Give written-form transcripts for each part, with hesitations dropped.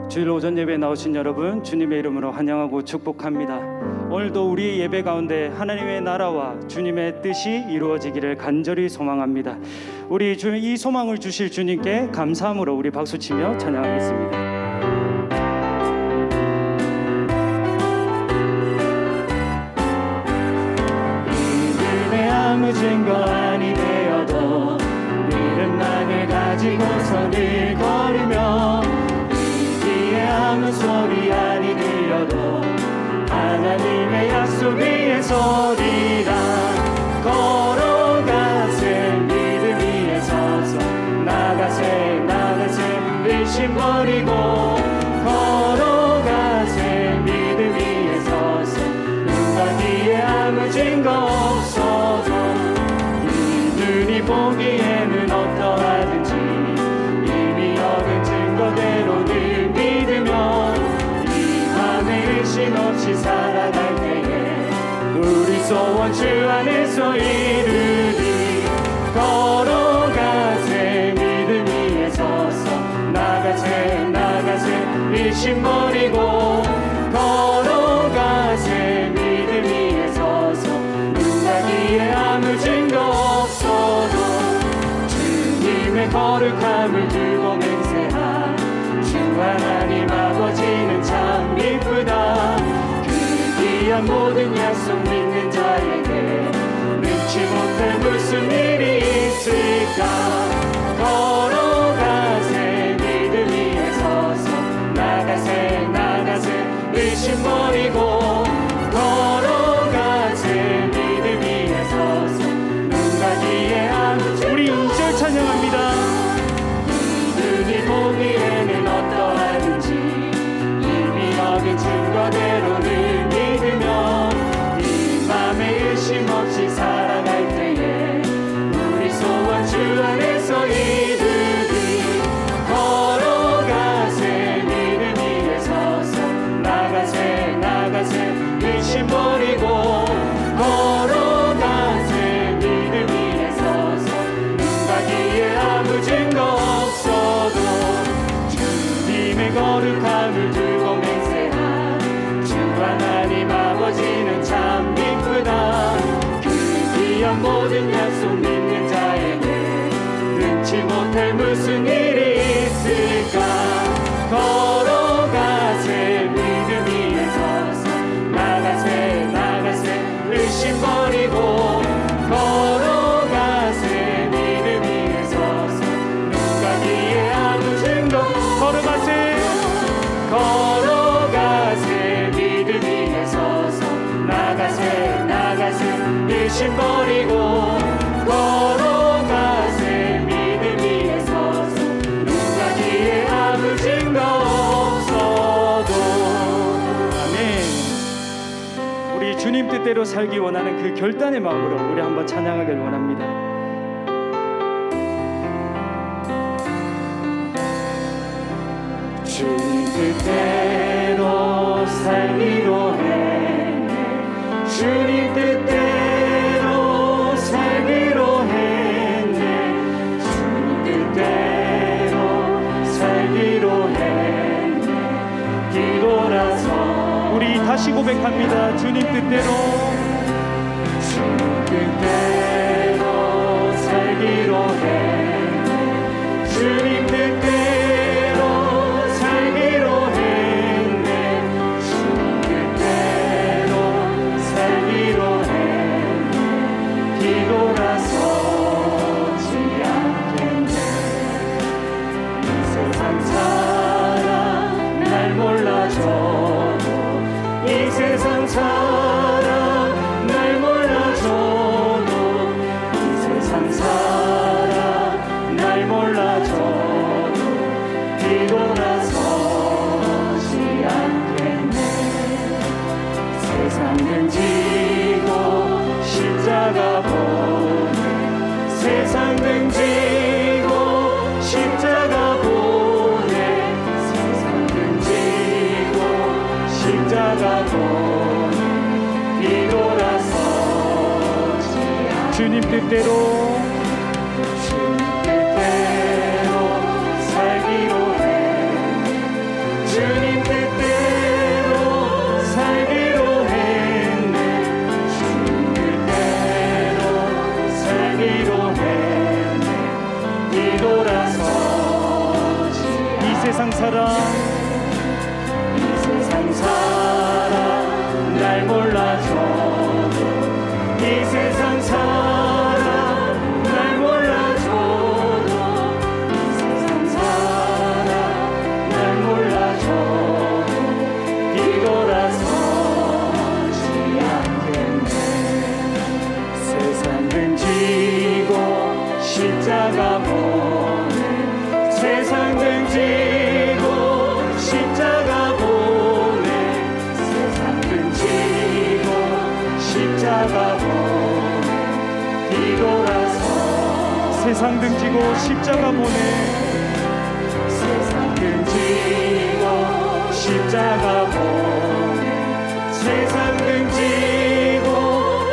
주일 오전 예배에 나오신 여러분, 주님의 이름으로 환영하고 축복합니다. 오늘도 우리 예배 가운데 하나님의 나라와 주님의 뜻이 이루어지기를 간절히 소망합니다. 우리 이 소망을 주실 주님께 감사함으로 우리 박수치며 찬양하겠습니다. 이름의 아무 증거 아니 되어도 믿음만을 가지고서 늘 걸으며 아무 소리 아니 들려도 하나님의 약속 위에 서리라. 걸어가세 믿음 위에 서서 나가세 의심 버리고 걸어가세 믿음 위에 서서 눈과 귀에 아무 증거 없어도 이 눈이 보기에는 어떠하든지 이미 얻은 증거대로 늘 믿으며 이 밤에 의심 없이 살아갈 때에 우리 소원 주 안에서 이루리. 걸어가세 믿음 위에 서서 나가세 의심 버리고 걸어가세 믿음 위에 서서 눈과 귀에 아무 증거 없어도 주님의 거룩함을 두고 맹세한 주 하나님 아버지는 참 이쁘다. 그 귀한 모든 약속 믿는 자에게 능치 못할 무슨 일이 있을까. 걸어가세 믿음 위에 서서 나가세 의심 버리고 걸어가세 믿음 위에 서서 눈과 귀에 아무 우리 2절 찬양합니다. 눈이 보기에는 어떠하든지 이미 얻은 증거대로 늘 믿으며 이 맘에 의심 없이 살아갈 때에 우리 소원 주 안에서 이루리. 걸어가세 믿음 위에 서서 나가세 의심 버리고 걸어가세 믿음 위에 서서 눈과 귀에 아무 증거 없어도 주님의 거룩함을 두고 맹세한 주 하나님 아버지는 참 이쁘다. 그 귀한 모든 약속 믿는 자에게 능치 못할 무슨 일이 있을까. 걸어가세 믿음 위에 서서 나가세 의심 버리고 걸어가세 믿음 위에 서서 눈과 귀에 아무 증거 걸어가세 믿음 위에 서서 나가세 의심 버리고 걸어가세 믿음 위에 서서 눈과 귀에 아무 증거 없어도. 아멘. 우리 주님 뜻대로 살기 원하는 그 결단의 마음으로 우리 한번 찬양하길 원합니다. 주님 뜻대로 살기로 했네. 주님 뜻대로 살기로 했네. 주님 뜻대로 살기로 했네. 기도라서 우리 다시 고백합니다. 주님 뜻대로 주님 뜻대로 살기로 했네. 주님 뜻대로 살기로 했네. 주님 뜻대로 살기로 했네. 뒤돌아서지 않겠네. 이 세상 사람 날 몰라줘도 이 세상 사람 날 몰라줘도 이 세상 사람 날 몰라줘도 뒤돌아서지 않겠네. 세상은 지고 십자가 보내. 세상은 지고 십자가 보내. 세상은 지고 십자가 보내. 뒤돌아서지 않겠네. 주님 뜻대로 주님 뜻대로 살기로 해. 세상 사람 날 몰라줘도 이 세상 사람 날 몰라줘도 이 세상 사람 날 몰라줘도 뒤돌아서지 않겠네. 세상 등지고 십자가 보내 세상 등지고 십자가 보내 세상 등지고 십자가 보내 뒤돌아서 세상 등지고 십자가 보내 세상 등지고 십자가 보내 세상 등지고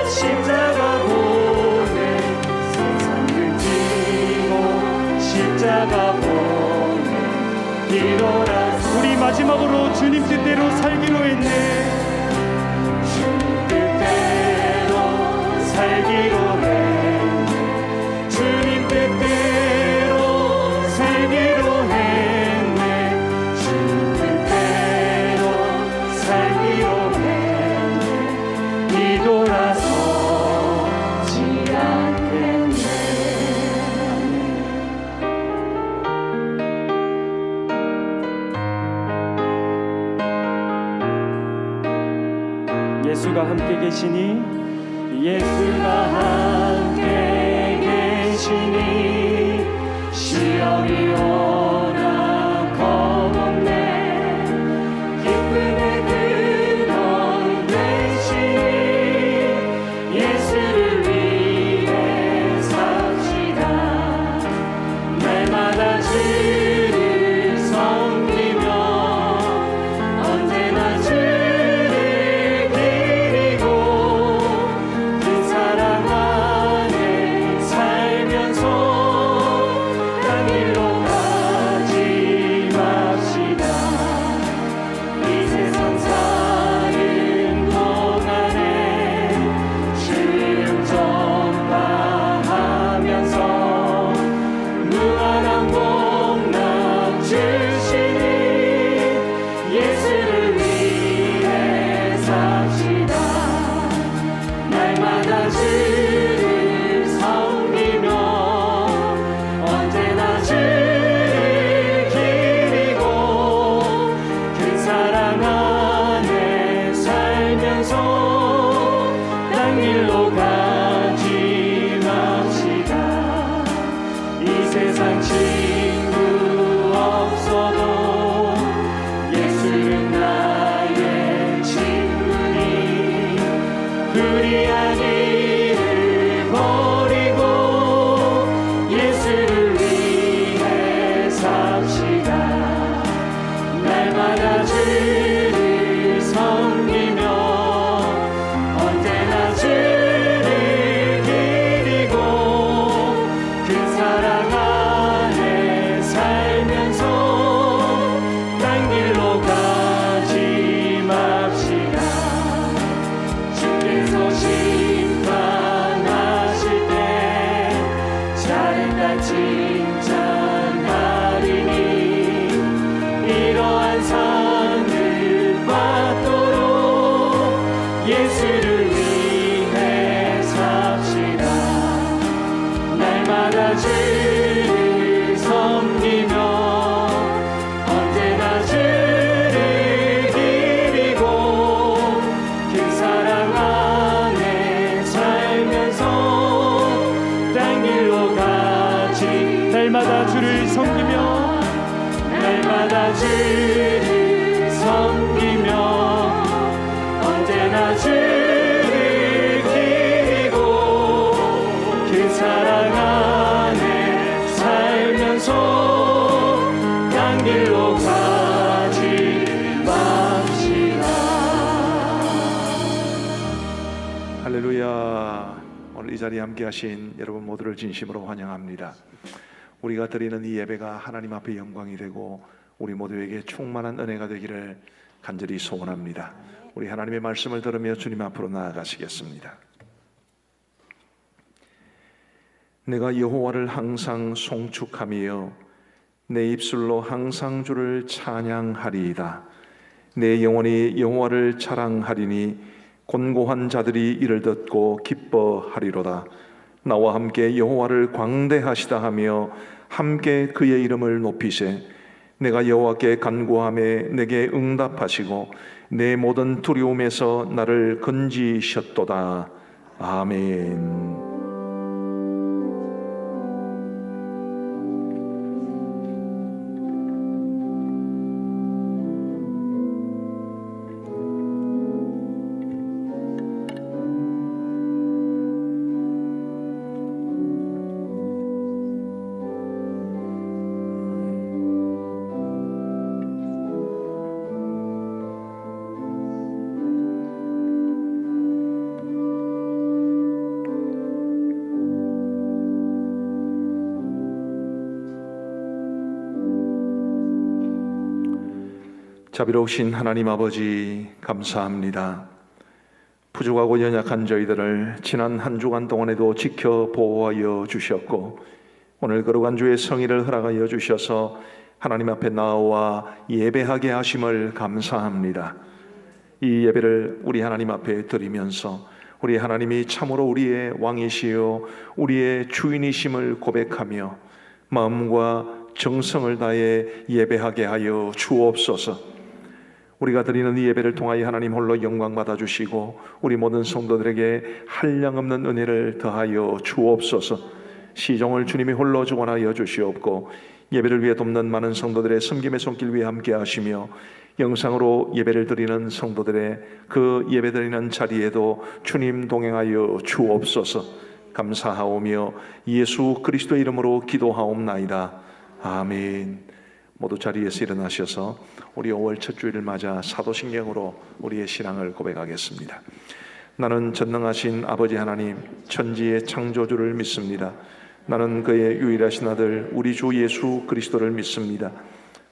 십자가 보내 세상 등지고 십자가 보내 뒤돌아서 우리 마지막으로 주님 뜻대로 살기로 했네. 주님 뜻대로 살기로 했네. 주님 뜻대로 살기로 했네. 주님 뜻대로 살기로 했네. 뒤돌아서지 않겠네. 예수가 함께 계시니 예수가 함께 계시니 시험이 오나 겁없네. 기쁨의 근원 되시니 예수를 위해 삽시다. 날마다 주를 섬기며 언제나 주를 기리고 그 사랑 안에 살면서 딴 길로 가지 맙시다. 이 세상 사는 동안에 주름 전파하면서 무한한 복락 주시니 예수를 위해 삽시다. 날마다 주를 섬기며 언제나 주를 기리고 그 사랑 안에 살면서 딴 길로 가지 맙시다. 이 세상 친구 없어도 예수는 나의 친구니 불의한 일을 버리고 예수를 위해 삽시다. 날마다 주를 섬기며 언제나 주를 기리고 그 사랑 안에 살면서 딴 길로 가지 맙시다. 주께서 심판하실 때 잘했다 칭찬하리니 이러한 상을 받도록 예수를 위해 삽시다. 날마다 주를 섬기며 언제나 주를 기리고 그 사랑 안에 살면서 딴 길로 가지 날마다 주를 섬기며 날마다 주를 섬기며 언제나 주를 기리고 그 사랑 안에 살면서 딴 길로 가지 맙시다. 할렐루야. 오늘 이 자리에 함께 하신 여러분 모두를 진심으로 환영합니다. 우리가 드리는 이 예배가 하나님 앞에 영광이 되고 우리 모두에게 충만한 은혜가 되기를 간절히 소원합니다. 우리 하나님의 말씀을 들으며 주님 앞으로 나아가시겠습니다. 내가 여호와를 항상 송축하며 내 입술로 항상 주를 찬양하리이다. 내 영혼이 여호와를 자랑하리니 곤고한 자들이 이를 듣고 기뻐하리로다. 나와 함께 여호와를 광대하시다 하며 함께 그의 이름을 높이세. 내가 여호와께 간구하매 내게 응답하시고 내 모든 두려움에서 나를 건지셨도다. 아멘. 자비로우신 하나님 아버지, 감사합니다. 부족하고 연약한 저희들을 지난 한 주간 동안에도 지켜 보호하여 주셨고 오늘 거룩한 주의 성의를 허락하여 주셔서 하나님 앞에 나와 예배하게 하심을 감사합니다. 이 예배를 우리 하나님 앞에 드리면서 우리 하나님이 참으로 우리의 왕이시요 우리의 주인이심을 고백하며 마음과 정성을 다해 예배하게 하여 주옵소서. 우리가 드리는 이 예배를 통하여 하나님 홀로 영광 받아주시고 우리 모든 성도들에게 한량없는 은혜를 더하여 주옵소서. 시종을 주님이 홀로 주관하여 주시옵고 예배를 위해 돕는 많은 성도들의 섬김의 손길 위에 함께 하시며 영상으로 예배를 드리는 성도들의 그 예배 드리는 자리에도 주님 동행하여 주옵소서. 감사하오며 예수 그리스도의 이름으로 기도하옵나이다. 아멘. 모두 자리에서 일어나셔서 우리 5월 첫 주일을 맞아 사도신경으로 우리의 신앙을 고백하겠습니다. 나는 전능하신 아버지 하나님 천지의 창조주를 믿습니다. 나는 그의 유일하신 아들 우리 주 예수 그리스도를 믿습니다.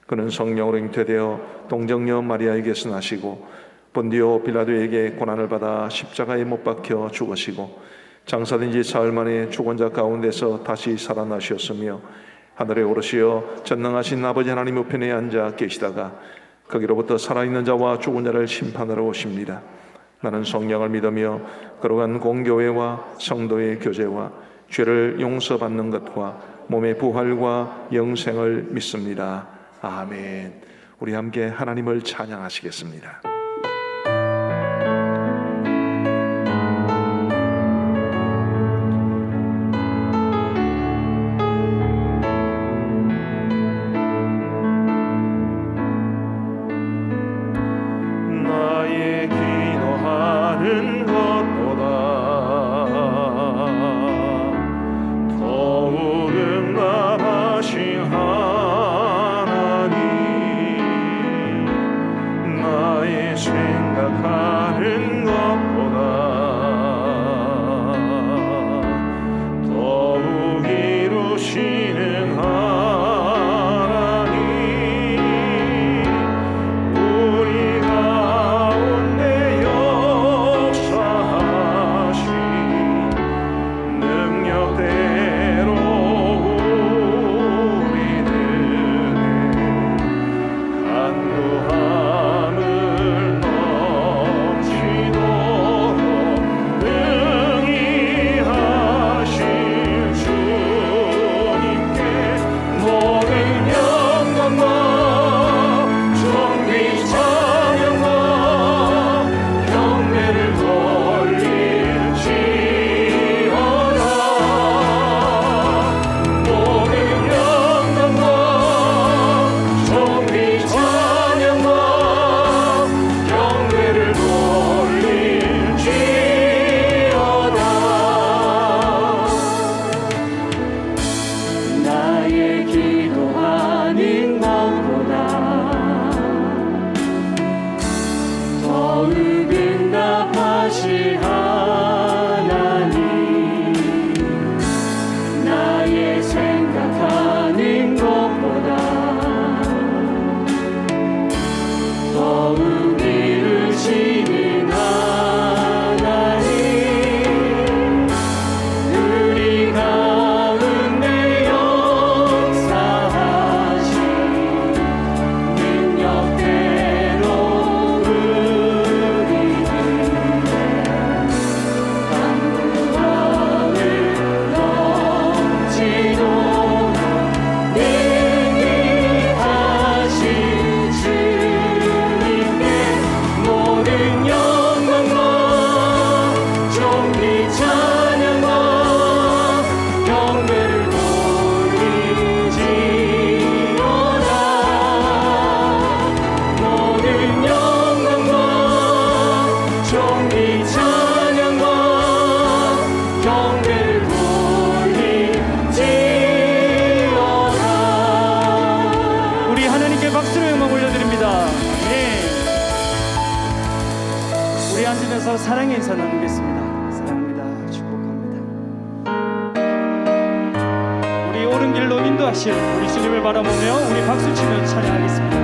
그는 성령으로 잉태되어 동정녀 마리아에게서 나시고 본디오 빌라도에게 고난을 받아 십자가에 못 박혀 죽으시고 장사된 지 사흘 만에 죽은 자 가운데서 다시 살아나셨으며 하늘에 오르시어 전능하신 아버지 하나님 우편에 앉아 계시다가 거기로부터 살아있는 자와 죽은 자를 심판하러 오십니다. 나는 성령을 믿으며 거룩한 공교회와 성도의 교제와 죄를 용서받는 것과 몸의 부활과 영생을 믿습니다. 아멘. 우리 함께 하나님을 찬양하시겠습니다. 나의 이어서 사랑의 인사 나누겠습니다. 사랑합니다. 축복합니다. 우리 옳은 길로 인도하실 우리 주님을 바라보며 우리 박수치며 찬양하겠습니다.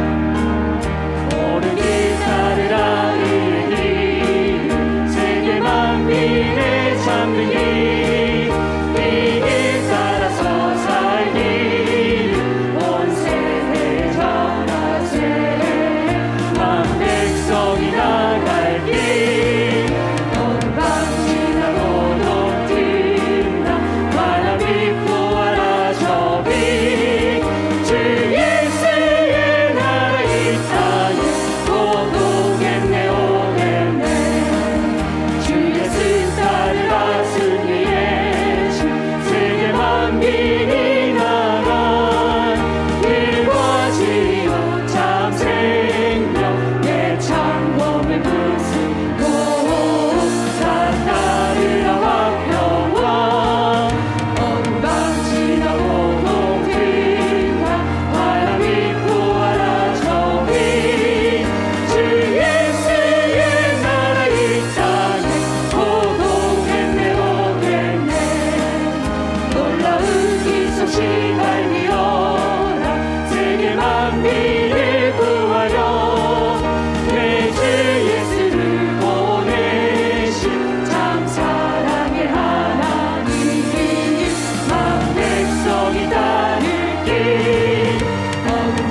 옳은 길 따르라 의의 길 세계 만민의 참된 길 이 길 따라서 살길 온 세대 전하세 만 백성이 나갈 길 온방 지나고 높든다 바람이 부어라 저비 주 예수의 나라 이 땅에 오겠네 오겠네 주 예수 따르라 승리의 주 세계 만민이 나간 길과 지어 참 생명 내 창범을 부수고 산 따르라 화평왕 언방 지나고 높든다 바람이 부어라 저위 주 예수의 나라 이 땅에 오겠네 오겠네 놀라운 이 소식 알리어라 세계 만민을 구하려 내 주 예수를 보내신 참 사랑의 하나님 만 백성이 따를 길 어둠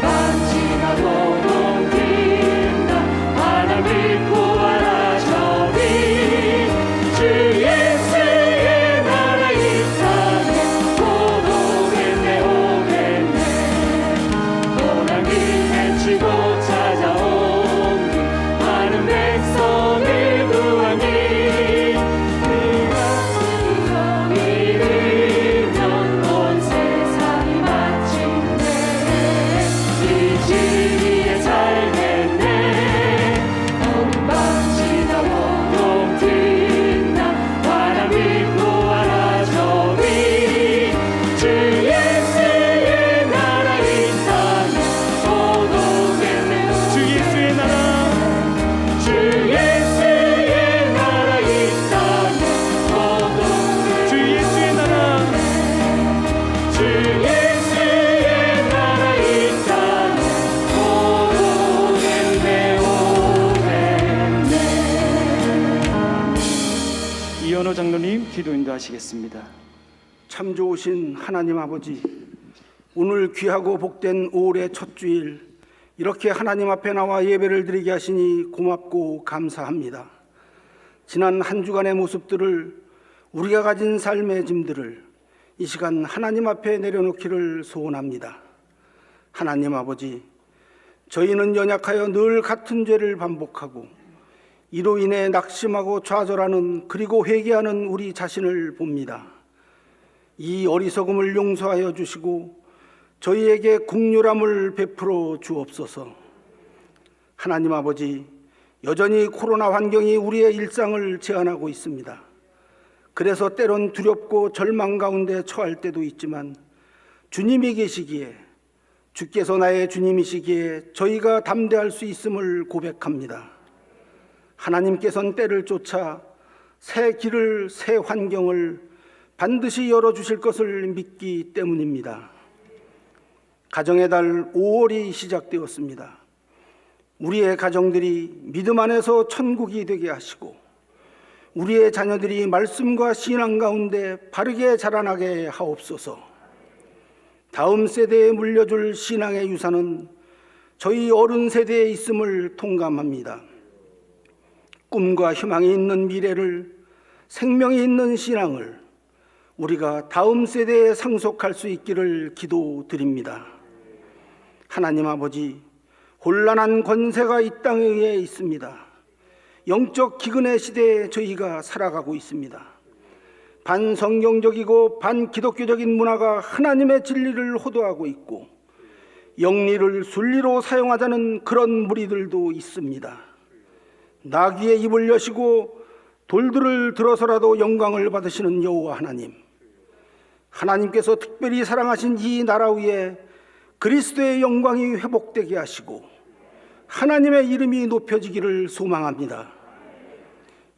지나고 동긴다 바람을 구하라 저위 주 예수의 나라 이 땅에 오겠네 오겠네 고난이 헤치고 찾아온 길 많은 백성을 구하니 그가 이르면 온 세상이 마침내 이 진리에 살겠네 온방 지나고 동튼다 바람이 부어라 저위 주 예수의 나라 이 땅에 오겠네 주 예수의 나라 주 예수의 나라 이 땅에 오겠네 주 예수의 나라 주 예수의 나라 이 땅에 오겠네 이현호 장로님 기도 인도하시겠습니다. 참 좋으신 하나님 아버지, 오늘 귀하고 복된 5월의 첫 주일 이렇게 하나님 앞에 나와 예배를 드리게 하시니 고맙고 감사합니다. 지난 한 주간의 모습들을 우리가 가진 삶의 짐들을 이 시간 하나님 앞에 내려놓기를 소원합니다. 하나님 아버지, 저희는 연약하여 늘 같은 죄를 반복하고 이로 인해 낙심하고 좌절하는 그리고 회개하는 우리 자신을 봅니다. 이 어리석음을 용서하여 주시고 저희에게 긍휼함을 베풀어 주옵소서. 하나님 아버지, 여전히 코로나 환경이 우리의 일상을 제한하고 있습니다. 그래서 때론 두렵고 절망 가운데 처할 때도 있지만 주님이 계시기에, 주께서 나의 주님이시기에 저희가 담대할 수 있음을 고백합니다. 하나님께서는 때를 쫓아 새 길을, 새 환경을 반드시 열어주실 것을 믿기 때문입니다. 가정의 달 5월이 시작되었습니다. 우리의 가정들이 믿음 안에서 천국이 되게 하시고 우리의 자녀들이 말씀과 신앙 가운데 바르게 자라나게 하옵소서. 다음 세대에 물려줄 신앙의 유산은 저희 어른 세대에 있음을 통감합니다. 꿈과 희망이 있는 미래를, 생명이 있는 신앙을 우리가 다음 세대에 상속할 수 있기를 기도드립니다. 하나님 아버지, 혼란한 권세가 이 땅에 있습니다. 영적 기근의 시대에 저희가 살아가고 있습니다. 반성경적이고 반기독교적인 문화가 하나님의 진리를 호도하고 있고 영리를 순리로 사용하자는 그런 무리들도 있습니다. 나귀의 입을 여시고 돌들을 들어서라도 영광을 받으시는 여호와 하나님, 하나님께서 특별히 사랑하신 이 나라 위에 그리스도의 영광이 회복되게 하시고 하나님의 이름이 높여지기를 소망합니다.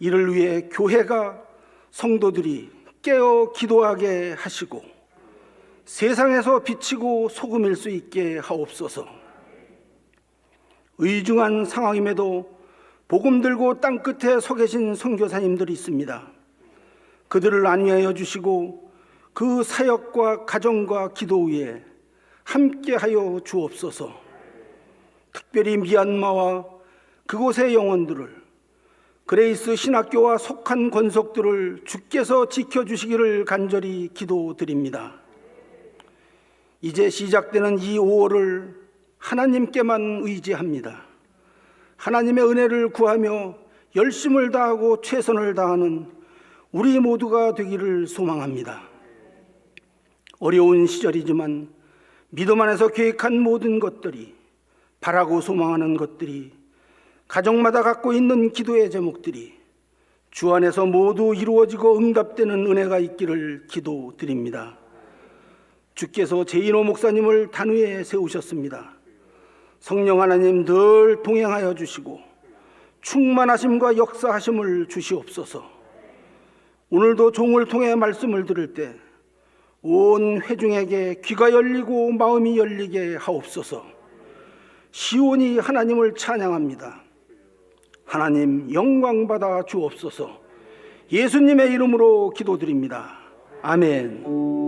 이를 위해 교회가 성도들이 깨어 기도하게 하시고 세상에서 비치고 소금일 수 있게 하옵소서. 의중한 상황임에도 복음 들고 땅끝에 서 계신 선교사님들이 있습니다. 그들을 안위하여 주시고 그 사역과 가정과 기도 위에 함께하여 주옵소서. 특별히 미얀마와 그곳의 영혼들을, 그레이스 신학교와 속한 권속들을 주께서 지켜주시기를 간절히 기도드립니다. 이제 시작되는 이 5월을 하나님께만 의지합니다. 하나님의 은혜를 구하며 열심을 다하고 최선을 다하는 우리 모두가 되기를 소망합니다. 어려운 시절이지만 믿음 안에서 계획한 모든 것들이, 바라고 소망하는 것들이, 가정마다 갖고 있는 기도의 제목들이 주 안에서 모두 이루어지고 응답되는 은혜가 있기를 기도드립니다. 주께서 제인호 목사님을 단위에 세우셨습니다. 성령 하나님 늘 동행하여 주시고 충만하심과 역사하심을 주시옵소서. 오늘도 종을 통해 말씀을 들을 때 온 회중에게 귀가 열리고 마음이 열리게 하옵소서. 시온이 하나님을 찬양합니다. 하나님 영광 받아 주옵소서. 예수님의 이름으로 기도드립니다. 아멘.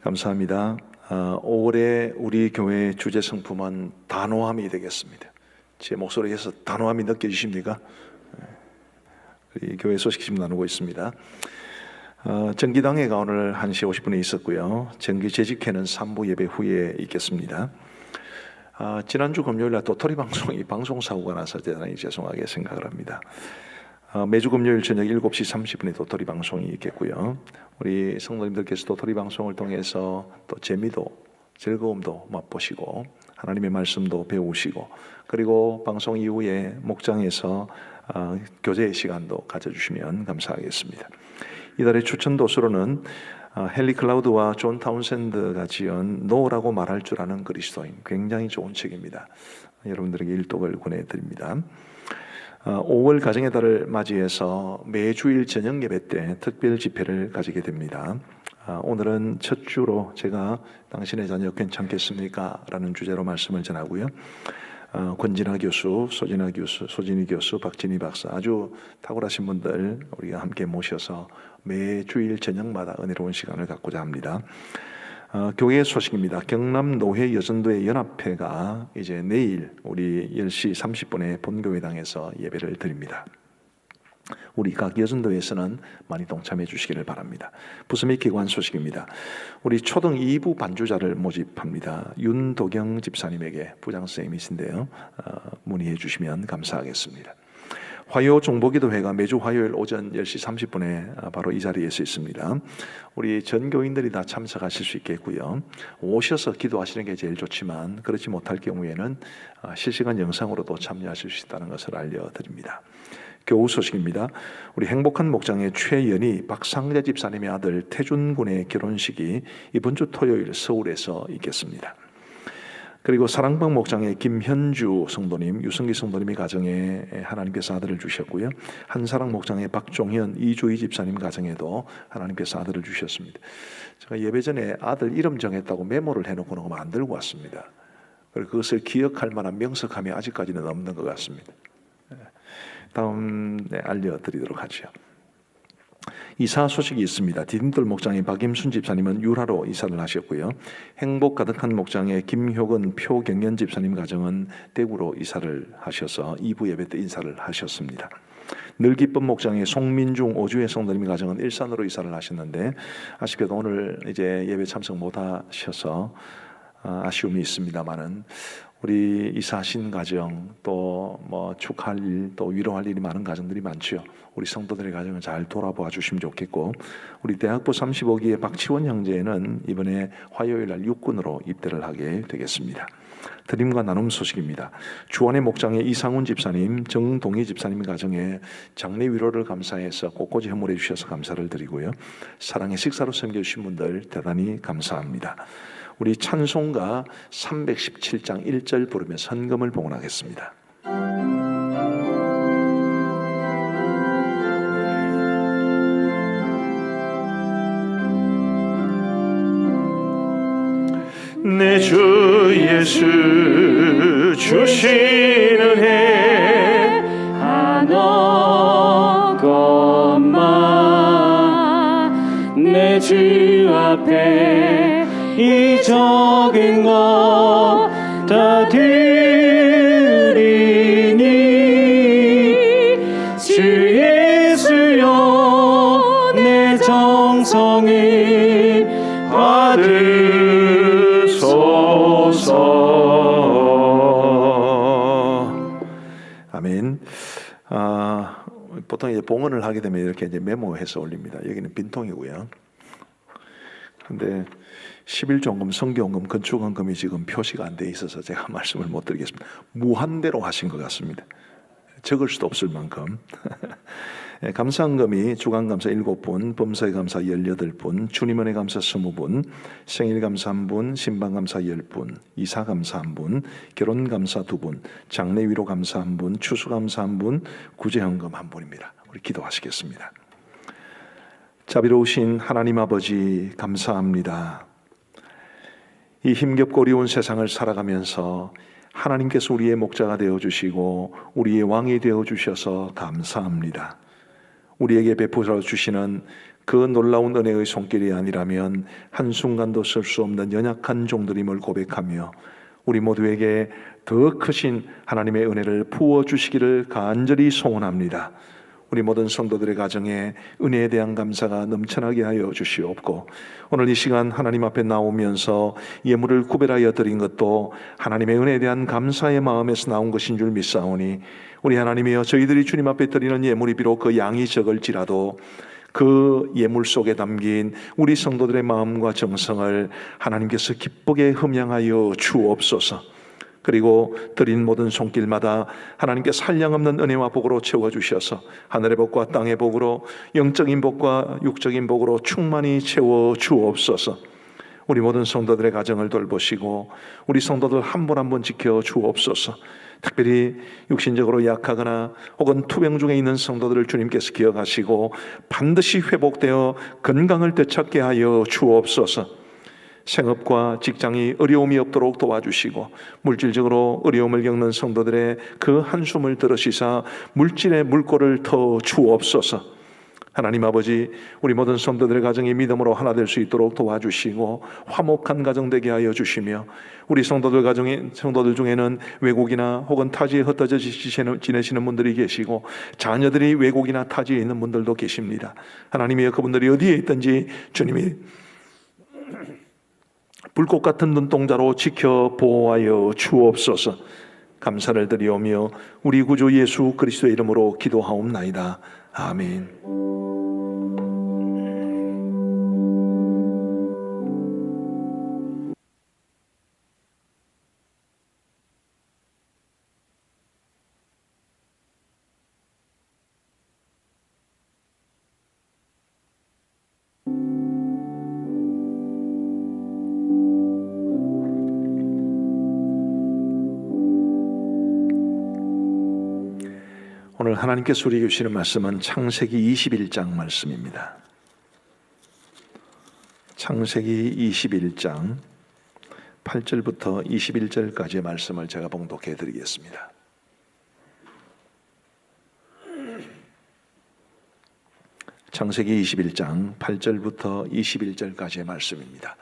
감사합니다. 5월에 우리 교회의 주제 성품은 단호함이 되겠습니다. 제 목소리에서 단호함이 느껴지십니까? 우리 교회 소식심 나누고 있습니다. 정기당회가 오늘 1시 50분에 있었고요. 정기 재직회는 3부 예배 후에 있겠습니다. 지난주 금요일날 도토리 방송이 방송사고가 나서 대단히 죄송하게 생각을 합니다. 매주 금요일 저녁 7시 30분에 도토리 방송이 있겠고요. 우리 성도님들께서 도토리 방송을 통해서 또 재미도 즐거움도 맛보시고 하나님의 말씀도 배우시고, 그리고 방송 이후에 목장에서 교제의 시간도 가져주시면 감사하겠습니다. 이달의 추천 도서로는 헨리 클라우드와 존 타운샌드가 지은 노라고 말할 줄 아는 그리스도인, 굉장히 좋은 책입니다. 여러분들에게 일독을 권해드립니다. 5월 가정의 달을 맞이해서 매주일 저녁 예배 때 특별 집회를 가지게 됩니다. 오늘은 첫 주로 제가 당신의 자녀 괜찮겠습니까? 라는 주제로 말씀을 전하고요. 권진아 교수, 소진아 교수, 소진이 교수, 박진희 박사, 아주 탁월하신 분들 우리가 함께 모셔서 매주일 저녁마다 은혜로운 시간을 갖고자 합니다. 교회 소식입니다. 경남 노회 여전도의 연합회가 이제 내일 우리 10시 30분에 본교회당에서 예배를 드립니다. 우리 각 여전도에서는 많이 동참해 주시기를 바랍니다. 부스미 기관 소식입니다. 우리 초등 2부 반주자를 모집합니다. 윤도경 집사님에게 부장선생님이신데요, 문의해 주시면 감사하겠습니다. 화요 중보기도회가 매주 화요일 오전 10시 30분에 바로 이 자리에서 있습니다. 우리 전교인들이 다 참석하실 수 있겠고요. 오셔서 기도하시는 게 제일 좋지만 그렇지 못할 경우에는 실시간 영상으로도 참여하실 수 있다는 것을 알려드립니다. 교우 소식입니다. 우리 행복한 목장의 최연희 박상재 집사님의 아들 태준 군의 결혼식이 이번 주 토요일 서울에서 있겠습니다. 그리고 사랑방 목장의 김현주 성도님, 유성기 성도님의 가정에 하나님께서 아들을 주셨고요. 한사랑 목장의 박종현, 이주희 집사님 가정에도 하나님께서 아들을 주셨습니다. 제가 예배 전에 아들 이름 정했다고 메모를 해놓고는 안 들고 왔습니다. 그리고 그것을 기억할 만한 명석함이 아직까지는 없는 것 같습니다. 다음에 알려드리도록 하죠. 이사 소식이 있습니다. 디딤돌 목장의 박임순 집사님은 유라로 이사를 하셨고요. 행복 가득한 목장의 김효근 표경연 집사님 가정은 대구로 이사를 하셔서 2부 예배 때 인사를 하셨습니다. 늘기쁨 목장의 송민중 오주의 성도님 가정은 일산으로 이사를 하셨는데 아쉽게도 오늘 이제 예배 참석 못 하셔서 아쉬움이 있습니다만은 우리 이사하신 가정 또 뭐 축하할 일 또 위로할 일이 많은 가정들이 많지요. 우리 성도들의 가정을 잘 돌아보아 주시면 좋겠고, 우리 대학부 35기의 박치원 형제는 이번에 화요일 날 육군으로 입대를 하게 되겠습니다. 드림과 나눔 소식입니다. 주원의 목장의 이상훈 집사님, 정동희 집사님 가정에 장례 위로를 감사해서 꽃꽂이 헌물해 주셔서 감사를 드리고요. 사랑의 식사로 섬겨주신 분들 대단히 감사합니다. 우리 찬송가 317장 1절 부르며 헌금을 봉헌하겠습니다. 내 주 예수 주시는 해 하나것만 내 주 앞에 이 적은 것 다 드리니 주 예수여 내 정성을 받으소서. 아멘. 보통 이제 봉헌을 하게 되면 이렇게 이제 메모해서 올립니다. 여기는 빈통이고요. 근데 11조헌금, 성교헌금, 건축헌금이 지금 표시가 안 돼 있어서 제가 말씀을 못 드리겠습니다. 무한대로 하신 것 같습니다. 적을 수도 없을 만큼. 감사헌금이 주간감사 7분, 범사의 감사 18분, 주님은혜 감사 20분, 생일감사 1분, 신방감사 10분, 이사감사 1분, 결혼감사 2분, 장례위로 감사 1분, 추수감사 1분, 구제헌금 1분입니다. 우리 기도하시겠습니다. 자비로우신 하나님 아버지 감사합니다. 이 힘겹고 어려운 세상을 살아가면서 하나님께서 우리의 목자가 되어주시고 우리의 왕이 되어주셔서 감사합니다. 우리에게 베풀어 주시는 그 놀라운 은혜의 손길이 아니라면 한순간도 쓸 수 없는 연약한 종들임을 고백하며 우리 모두에게 더 크신 하나님의 은혜를 부어주시기를 간절히 소원합니다. 우리 모든 성도들의 가정에 은혜에 대한 감사가 넘쳐나게 하여 주시옵고, 오늘 이 시간 하나님 앞에 나오면서 예물을 구별하여 드린 것도 하나님의 은혜에 대한 감사의 마음에서 나온 것인 줄 믿사오니, 우리 하나님이여, 저희들이 주님 앞에 드리는 예물이 비록 그 양이 적을지라도 그 예물 속에 담긴 우리 성도들의 마음과 정성을 하나님께서 기쁘게 흠양하여 주옵소서. 그리고 드린 모든 손길마다 하나님께서 한량없는 은혜와 복으로 채워주셔서 하늘의 복과 땅의 복으로, 영적인 복과 육적인 복으로 충만히 채워주옵소서. 우리 모든 성도들의 가정을 돌보시고 우리 성도들 한 분 한 분 지켜주옵소서. 특별히 육신적으로 약하거나 혹은 투병 중에 있는 성도들을 주님께서 기억하시고 반드시 회복되어 건강을 되찾게 하여 주옵소서. 생업과 직장이 어려움이 없도록 도와주시고 물질적으로 어려움을 겪는 성도들의 그 한숨을 들으시사 물질의 물꼬를 터 주옵소서. 하나님 아버지, 우리 모든 성도들의 가정이 믿음으로 하나 될 수 있도록 도와주시고 화목한 가정 되게 하여 주시며, 우리 성도들 중에는 외국이나 혹은 타지에 흩어져 지내시는 분들이 계시고 자녀들이 외국이나 타지에 있는 분들도 계십니다. 하나님이여, 그분들이 어디에 있든지 주님이 불꽃 같은 눈동자로 지켜 보호하여 주옵소서. 감사를 드리오며 우리 구주 예수 그리스도의 이름으로 기도하옵나이다. 아멘. 오늘 하나님께서 우리에게 주시는 말씀은 창세기 21장 말씀입니다. 창세기 21장 8절부터 21절까지의 말씀을 제가 봉독해 드리겠습니다. 창세기 21장 8절부터 21절까지의 말씀입니다.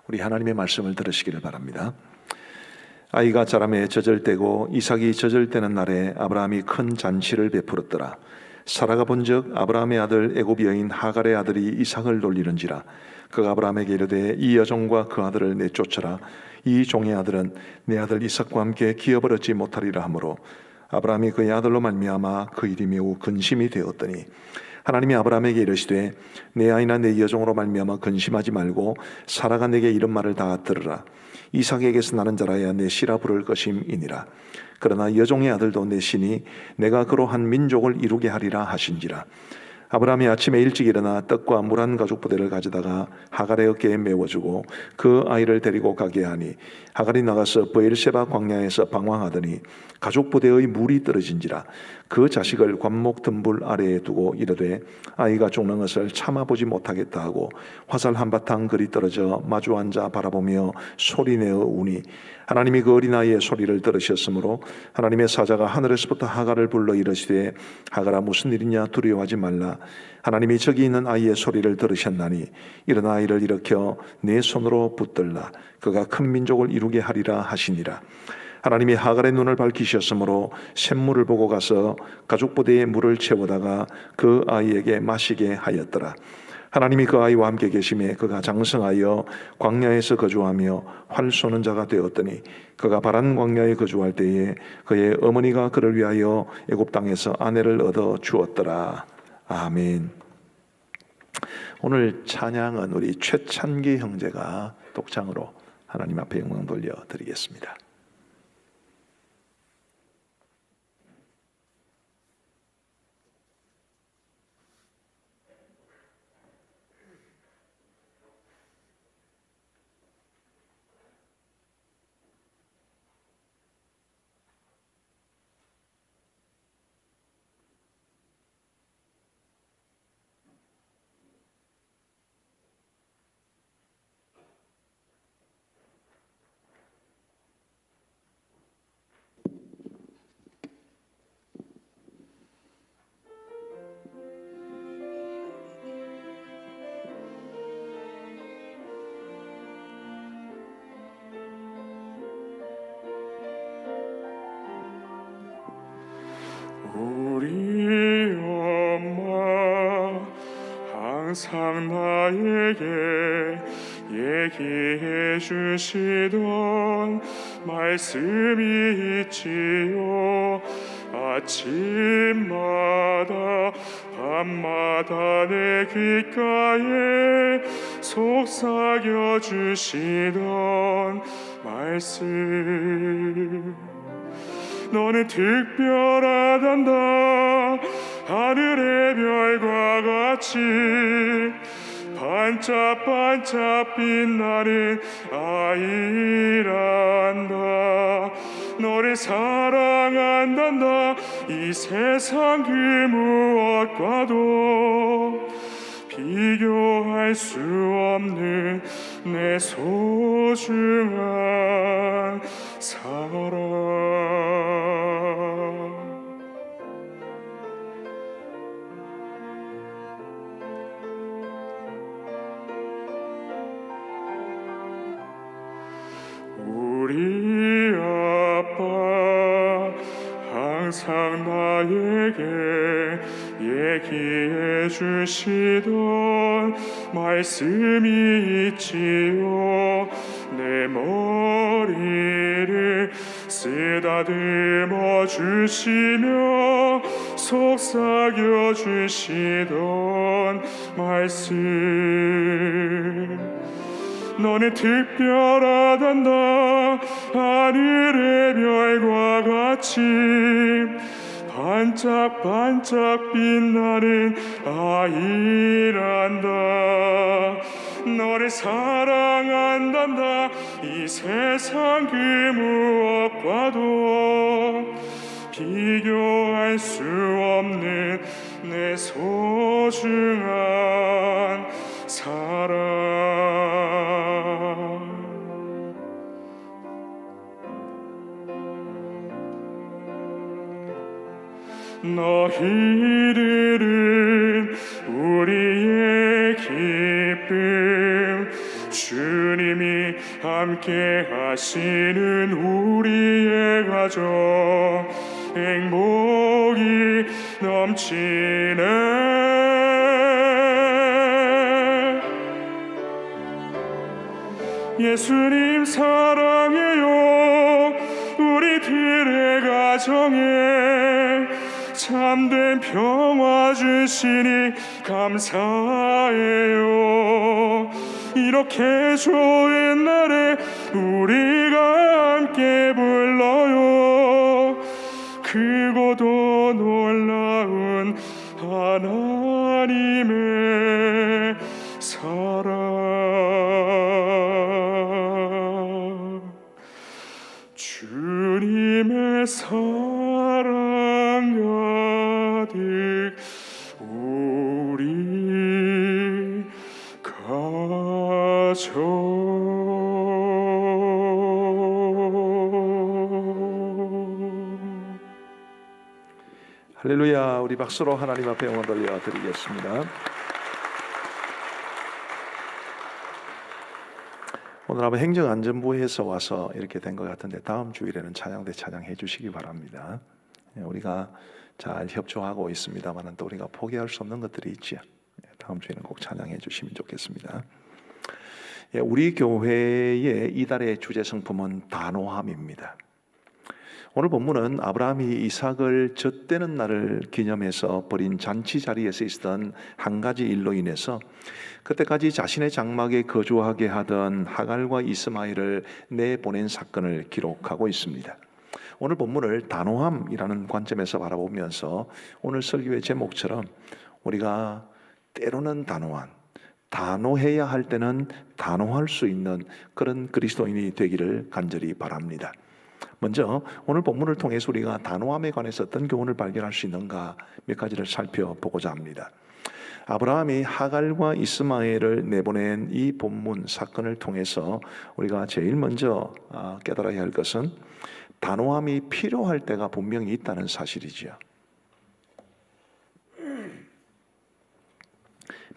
우리 하나님의 말씀을 들으시기를 바랍니다. 아이가 자라매 젖을 때고 이삭이 젖을 때는 날에 아브라함이 큰 잔치를 베풀었더라. 사라가 본즉 아브라함의 아들 애굽 여인 하갈의 아들이 이삭을 돌리는지라. 그가 아브라함에게 이르되 이 여종과 그 아들을 내쫓아라. 이 종의 아들은 내 아들 이삭과 함께 기업을 얻지 못하리라 하므로 아브라함이 그의 아들로 말미암아 그 일이 매우 근심이 되었더니 하나님이 아브라함에게 이르시되 내 아이나 내 여종으로 말미암아 근심하지 말고 사라가 내게 이런 말을 다 들으라. 이삭에게서 나는 자라야 내 씨라 부를 것임이니라. 그러나 여종의 아들도 내 씨니 내가 그로 한 민족을 이루게 하리라 하신지라. 아브라함이 아침에 일찍 일어나 떡과 물 한 가죽 부대를 가져다가 하갈의 어깨에 메워주고 그 아이를 데리고 가게 하니 하갈이 나가서 브엘세바 광야에서 방황하더니 가죽 부대의 물이 떨어진지라. 그 자식을 관목 덤불 아래에 두고 이르되 아이가 죽는 것을 참아보지 못하겠다 하고 화살 한바탕 그리 떨어져 마주 앉아 바라보며 소리내어 우니 하나님이 그 어린아이의 소리를 들으셨으므로 하나님의 사자가 하늘에서부터 하갈을 불러 이르시되 하갈아 무슨 일이냐 두려워하지 말라. 하나님이 저기 있는 아이의 소리를 들으셨나니 일어나 아이를 일으켜 내 손으로 붙들라. 그가 큰 민족을 이루게 하리라 하시니라. 하나님이 하갈의 눈을 밝히셨으므로 샘물을 보고 가서 가죽부대에 물을 채우다가 그 아이에게 마시게 하였더라. 하나님이 그 아이와 함께 계심에 그가 장성하여 광야에서 거주하며 활 쏘는 자가 되었더니 그가 바란 광야에 거주할 때에 그의 어머니가 그를 위하여 애굽 땅에서 아내를 얻어 주었더라. 아멘. 오늘 찬양은 우리 최찬기 형제가 독창으로 하나님 앞에 영광 돌려드리겠습니다. 우리 엄마 항상 나에게 얘기해 주시던 말씀이 있지요. 아침마다 밤마다 내 귓가에 속삭여 주시던 말씀. 너는 특별하단다. 하늘의 별과 같이 반짝반짝 빛나는 아이란다. 너를 사랑한단다. 이 세상 그 무엇과도 비교할 수 없는 내 소중한 사랑. 우리 아빠 항상 나에게 얘기해 주시던 말씀이 있지요. 내 머리를 쓰다듬어 주시며 속삭여 주시던 말씀. 너는 특별하단다. 하늘의 별과 같이 반짝반짝 빛나는 아이란다. 너를 사랑한단다. 이 세상 그 무엇과도 비교할 수 없는 내 소중한 사랑. 너희들은 우리의 기쁨, 주님이 함께 하시는 우리의 가정, 행복이 넘치네. 예수님 사랑해요. 우리들의 가정에 참된 평화 주시니 감사해요. 이렇게 좋은 날에 우리가 함께 불러요. 크고도 놀라운 하나님의 사랑, 주님의 사랑 가득 우리 가정. 할렐루야. 우리 박수로 하나님 앞에 영광 돌려드리겠습니다. 오늘 아마 행정안전부에서 와서 이렇게 된 것 같은데 다음 주일에는 찬양대 찬양해 주시기 바랍니다. 우리가 잘 협조하고 있습니다만 또 우리가 포기할 수 없는 것들이 있지요. 다음 주에는 꼭 찬양해 주시면 좋겠습니다. 우리 교회의 이달의 주제 성품은 단호함입니다. 오늘 본문은 아브라함이 이삭을 젖대는 날을 기념해서 벌인 잔치 자리에서 있었던 한 가지 일로 인해서 그때까지 자신의 장막에 거주하게 하던 하갈과 이스마엘을 내보낸 사건을 기록하고 있습니다. 오늘 본문을 단호함이라는 관점에서 바라보면서 오늘 설교의 제목처럼 우리가 때로는 단호해야 할 때는 단호할 수 있는 그런 그리스도인이 되기를 간절히 바랍니다. 먼저 오늘 본문을 통해서 우리가 단호함에 관해서 어떤 교훈을 발견할 수 있는가 몇 가지를 살펴보고자 합니다. 아브라함이 하갈과 이스마엘을 내보낸 이 본문 사건을 통해서 우리가 제일 먼저 깨달아야 할 것은 단호함이 필요할 때가 분명히 있다는 사실이지요.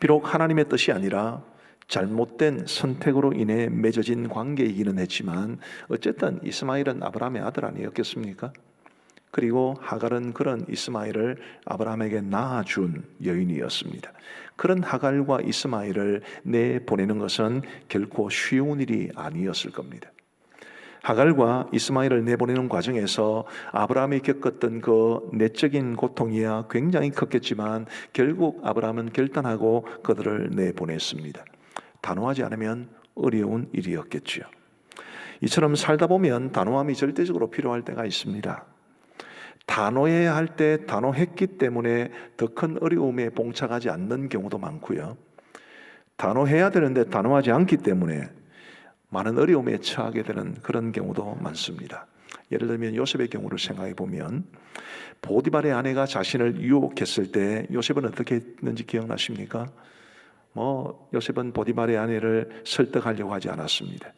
비록 하나님의 뜻이 아니라 잘못된 선택으로 인해 맺어진 관계이기는 했지만 어쨌든 이스마엘은 아브라함의 아들 아니었겠습니까? 그리고 하갈은 그런 이스마엘을 아브라함에게 낳아준 여인이었습니다. 그런 하갈과 이스마엘을 내보내는 것은 결코 쉬운 일이 아니었을 겁니다. 하갈과 이스마엘을 내보내는 과정에서 아브라함이 겪었던 그 내적인 고통이야 굉장히 컸겠지만 결국 아브라함은 결단하고 그들을 내보냈습니다. 단호하지 않으면 어려운 일이었겠지요. 이처럼 살다 보면 단호함이 절대적으로 필요할 때가 있습니다. 단호해야 할 때 단호했기 때문에 더 큰 어려움에 봉착하지 않는 경우도 많고요. 단호해야 되는데 단호하지 않기 때문에 많은 어려움에 처하게 되는 그런 경우도 많습니다. 예를 들면 요셉의 경우를 생각해 보면 보디발의 아내가 자신을 유혹했을 때 요셉은 어떻게 했는지 기억나십니까? 요셉은 보디발의 아내를 설득하려고 하지 않았습니다.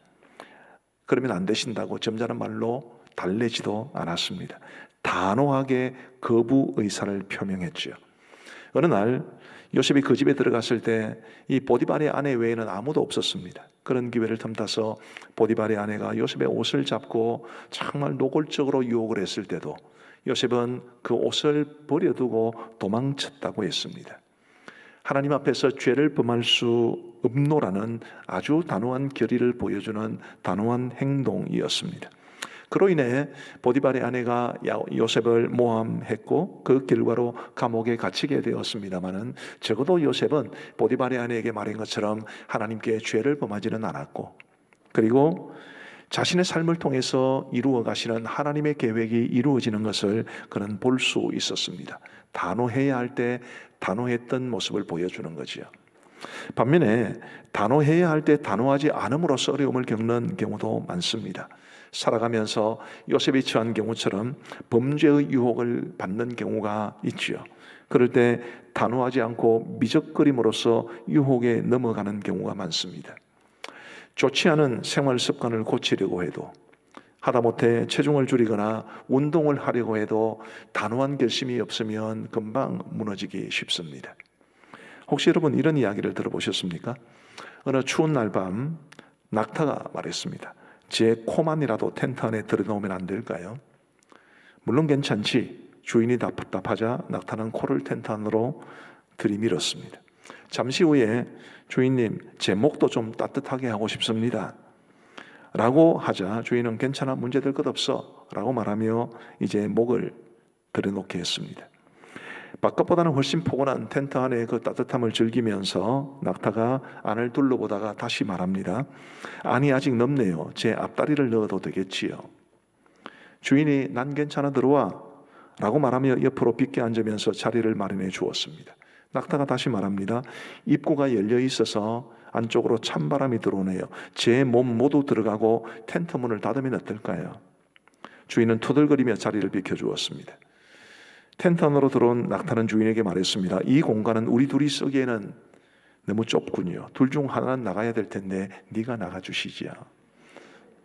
그러면 안 되신다고 점잖은 말로 달래지도 않았습니다. 단호하게 거부 의사를 표명했죠. 어느 날 요셉이 그 집에 들어갔을 때 이 보디발의 아내 외에는 아무도 없었습니다. 그런 기회를 틈타서 보디발의 아내가 요셉의 옷을 잡고 정말 노골적으로 유혹을 했을 때도 요셉은 그 옷을 버려두고 도망쳤다고 했습니다. 하나님 앞에서 죄를 범할 수 없노라는 아주 단호한 결의를 보여주는 단호한 행동이었습니다. 그로 인해 보디발의 아내가 요셉을 모함했고 그 결과로 감옥에 갇히게 되었습니다마는 적어도 요셉은 보디발의 아내에게 말한 것처럼 하나님께 죄를 범하지는 않았고 그리고 자신의 삶을 통해서 이루어 가시는 하나님의 계획이 이루어지는 것을 그는 볼 수 있었습니다. 단호해야 할 때 단호했던 모습을 보여주는 거지요. 반면에 단호해야 할 때 단호하지 않음으로써 어려움을 겪는 경우도 많습니다. 살아가면서 요셉이 처한 경우처럼 범죄의 유혹을 받는 경우가 있지요. 그럴 때 단호하지 않고 미적거림으로써 유혹에 넘어가는 경우가 많습니다. 좋지 않은 생활 습관을 고치려고 해도 하다못해 체중을 줄이거나 운동을 하려고 해도 단호한 결심이 없으면 금방 무너지기 쉽습니다. 혹시 여러분 이런 이야기를 들어보셨습니까? 어느 추운 날 밤 낙타가 말했습니다. 제 코만이라도 텐트 안에 들여놓으면 안 될까요? 물론 괜찮지. 주인이 답답하자 낙타는 코를 텐트 안으로 들이밀었습니다. 잠시 후에 주인님, 제 목도 좀 따뜻하게 하고 싶습니다 라고 하자 주인은 괜찮아, 문제될 것 없어 라고 말하며 이제 목을 들여놓게 했습니다. 바깥보다는 훨씬 포근한 텐트 안에 그 따뜻함을 즐기면서 낙타가 안을 둘러보다가 다시 말합니다. 안이 아직 넓네요. 제 앞다리를 넣어도 되겠지요. 주인이 난 괜찮아, 들어와 라고 말하며 옆으로 빗게 앉으면서 자리를 마련해 주었습니다. 낙타가 다시 말합니다. 입구가 열려 있어서 안쪽으로 찬바람이 들어오네요. 제 몸 모두 들어가고 텐트 문을 닫으면 어떨까요? 주인은 투덜거리며 자리를 비켜주었습니다. 텐트 안으로 들어온 낙타는 주인에게 말했습니다. 이 공간은 우리 둘이 쓰기에는 너무 좁군요. 둘 중 하나는 나가야 될 텐데 네가 나가주시지요.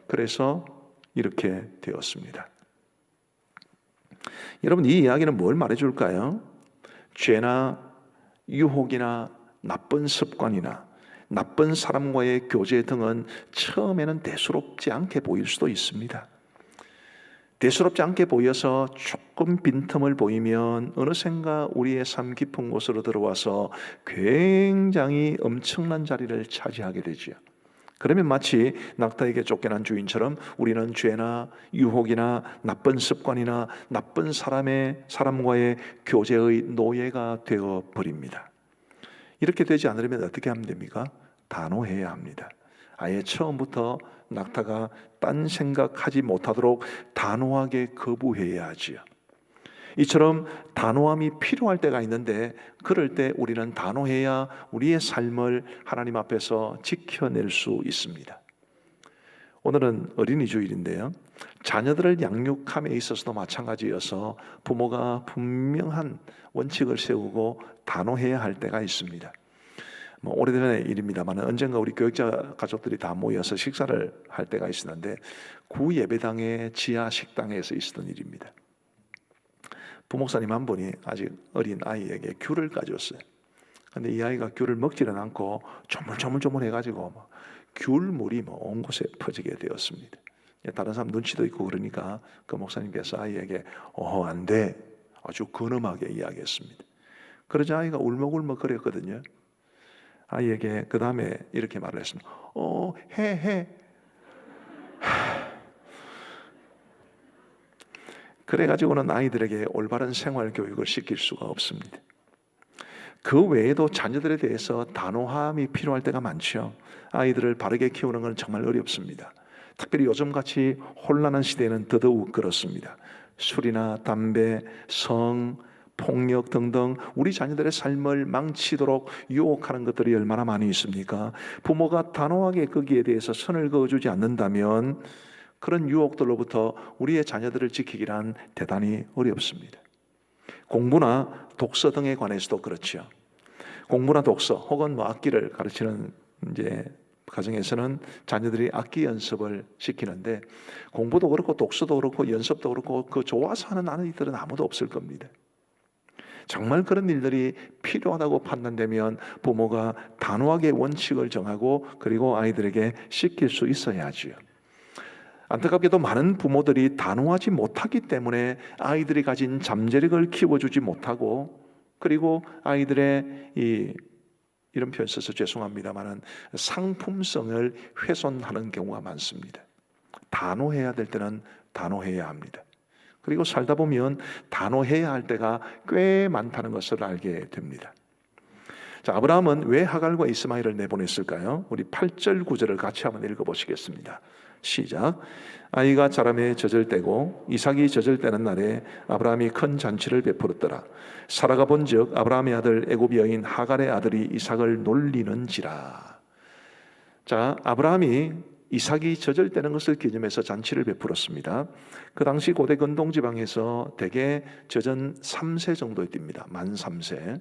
그래서 이렇게 되었습니다. 여러분, 이 이야기는 뭘 말해줄까요? 죄나 유혹이나 나쁜 습관이나 나쁜 사람과의 교제 등은 처음에는 대수롭지 않게 보일 수도 있습니다. 대수롭지 않게 보여서 조금 빈틈을 보이면 어느샌가 우리의 삶 깊은 곳으로 들어와서 굉장히 엄청난 자리를 차지하게 되죠. 그러면 마치 낙타에게 쫓겨난 주인처럼 우리는 죄나 유혹이나 나쁜 습관이나 나쁜 사람과의 교제의 노예가 되어 버립니다. 이렇게 되지 않으려면 어떻게 하면 됩니까? 단호해야 합니다. 아예 처음부터 낙타가 딴 생각하지 못하도록 단호하게 거부해야 하지요. 이처럼 단호함이 필요할 때가 있는데 그럴 때 우리는 단호해야 우리의 삶을 하나님 앞에서 지켜낼 수 있습니다. 오늘은 어린이 주일인데요. 자녀들을 양육함에 있어서도 마찬가지여서 부모가 분명한 원칙을 세우고 단호해야 할 때가 있습니다. 오래전의 일입니다만 언젠가 우리 교육자 가족들이 다 모여서 식사를 할 때가 있었는데 구 예배당의 지하 식당에서 있었던 일입니다. 부목사님 한 분이 아직 어린 아이에게 귤을 가져왔어요. 근데 이 아이가 귤을 먹지는 않고 조물조물 해가지고 귤물이 온 곳에 퍼지게 되었습니다. 다른 사람 눈치도 있고 그러니까 그 목사님께서 아이에게 안 돼, 아주 근엄하게 이야기했습니다. 그러자 아이가 울먹울먹 거렸거든요. 아이에게 그 다음에 이렇게 말을 했습니다. 해. 그래가지고는 아이들에게 올바른 생활 교육을 시킬 수가 없습니다. 그 외에도 자녀들에 대해서 단호함이 필요할 때가 많죠. 아이들을 바르게 키우는 건 정말 어렵습니다. 특별히 요즘같이 혼란한 시대에는 더더욱 그렇습니다. 술이나 담배, 성, 폭력 등등 우리 자녀들의 삶을 망치도록 유혹하는 것들이 얼마나 많이 있습니까? 부모가 단호하게 거기에 대해서 선을 그어주지 않는다면 그런 유혹들로부터 우리의 자녀들을 지키기란 대단히 어렵습니다. 공부나 독서 등에 관해서도 그렇죠. 공부나 독서 혹은 악기를 가르치는 가정에서는 자녀들이 악기 연습을 시키는데 공부도 그렇고 독서도 그렇고 연습도 그렇고 그 좋아서 하는 아이들은 아무도 없을 겁니다. 정말 그런 일들이 필요하다고 판단되면 부모가 단호하게 원칙을 정하고 그리고 아이들에게 시킬 수 있어야지요. 안타깝게도 많은 부모들이 단호하지 못하기 때문에 아이들이 가진 잠재력을 키워주지 못하고 그리고 아이들의 이런 표현 써서 죄송합니다만은 상품성을 훼손하는 경우가 많습니다. 단호해야 될 때는 단호해야 합니다. 그리고 살다 보면 단호해야 할 때가 꽤 많다는 것을 알게 됩니다. 자, 아브라함은 왜 하갈과 이스마엘을 내보냈을까요? 우리 8절 9절을 같이 한번 읽어보시겠습니다. 시작. 아이가 자라매 젖을 때고 이삭이 젖을 때는 날에 아브라함이 큰 잔치를 베풀었더라. 사라가 본즉 아브라함의 아들 애굽 여인 하갈의 아들이 이삭을 놀리는지라. 자, 아브라함이 이삭이 젖을 때는 것을 기념해서 잔치를 베풀었습니다. 그 당시 고대 근동 지방에서 대개 젖은 3세 정도에 띱니다. 만 3세.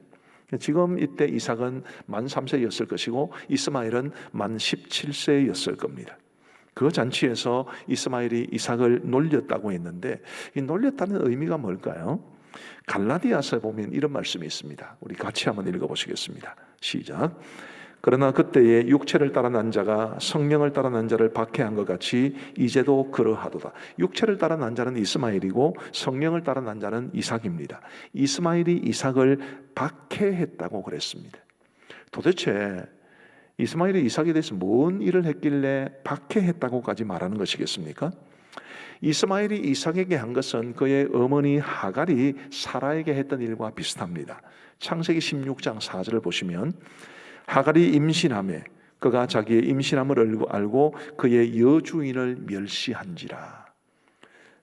지금 이때 이삭은 만 3세였을 것이고 이스마엘은 만 17세였을 겁니다. 그 잔치에서 이스마엘이 이삭을 놀렸다고 했는데 이 놀렸다는 의미가 뭘까요? 갈라디아서에 보면 이런 말씀이 있습니다. 우리 같이 한번 읽어보시겠습니다. 시작. 그러나 그때에 육체를 따라 난 자가 성령을 따라 난 자를 박해한 것 같이 이제도 그러하도다. 육체를 따라 난 자는 이스마엘이고 성령을 따라 난 자는 이삭입니다. 이스마엘이 이삭을 박해했다고 그랬습니다. 도대체 이스마엘이 이삭에 대해서 뭔 일을 했길래 박해했다고까지 말하는 것이겠습니까? 이스마엘이 이삭에게 한 것은 그의 어머니 하갈이 사라에게 했던 일과 비슷합니다. 창세기 16장 4절을 보시면 하갈이 임신하매 그가 자기의 임신함을 알고 그의 여주인을 멸시한지라.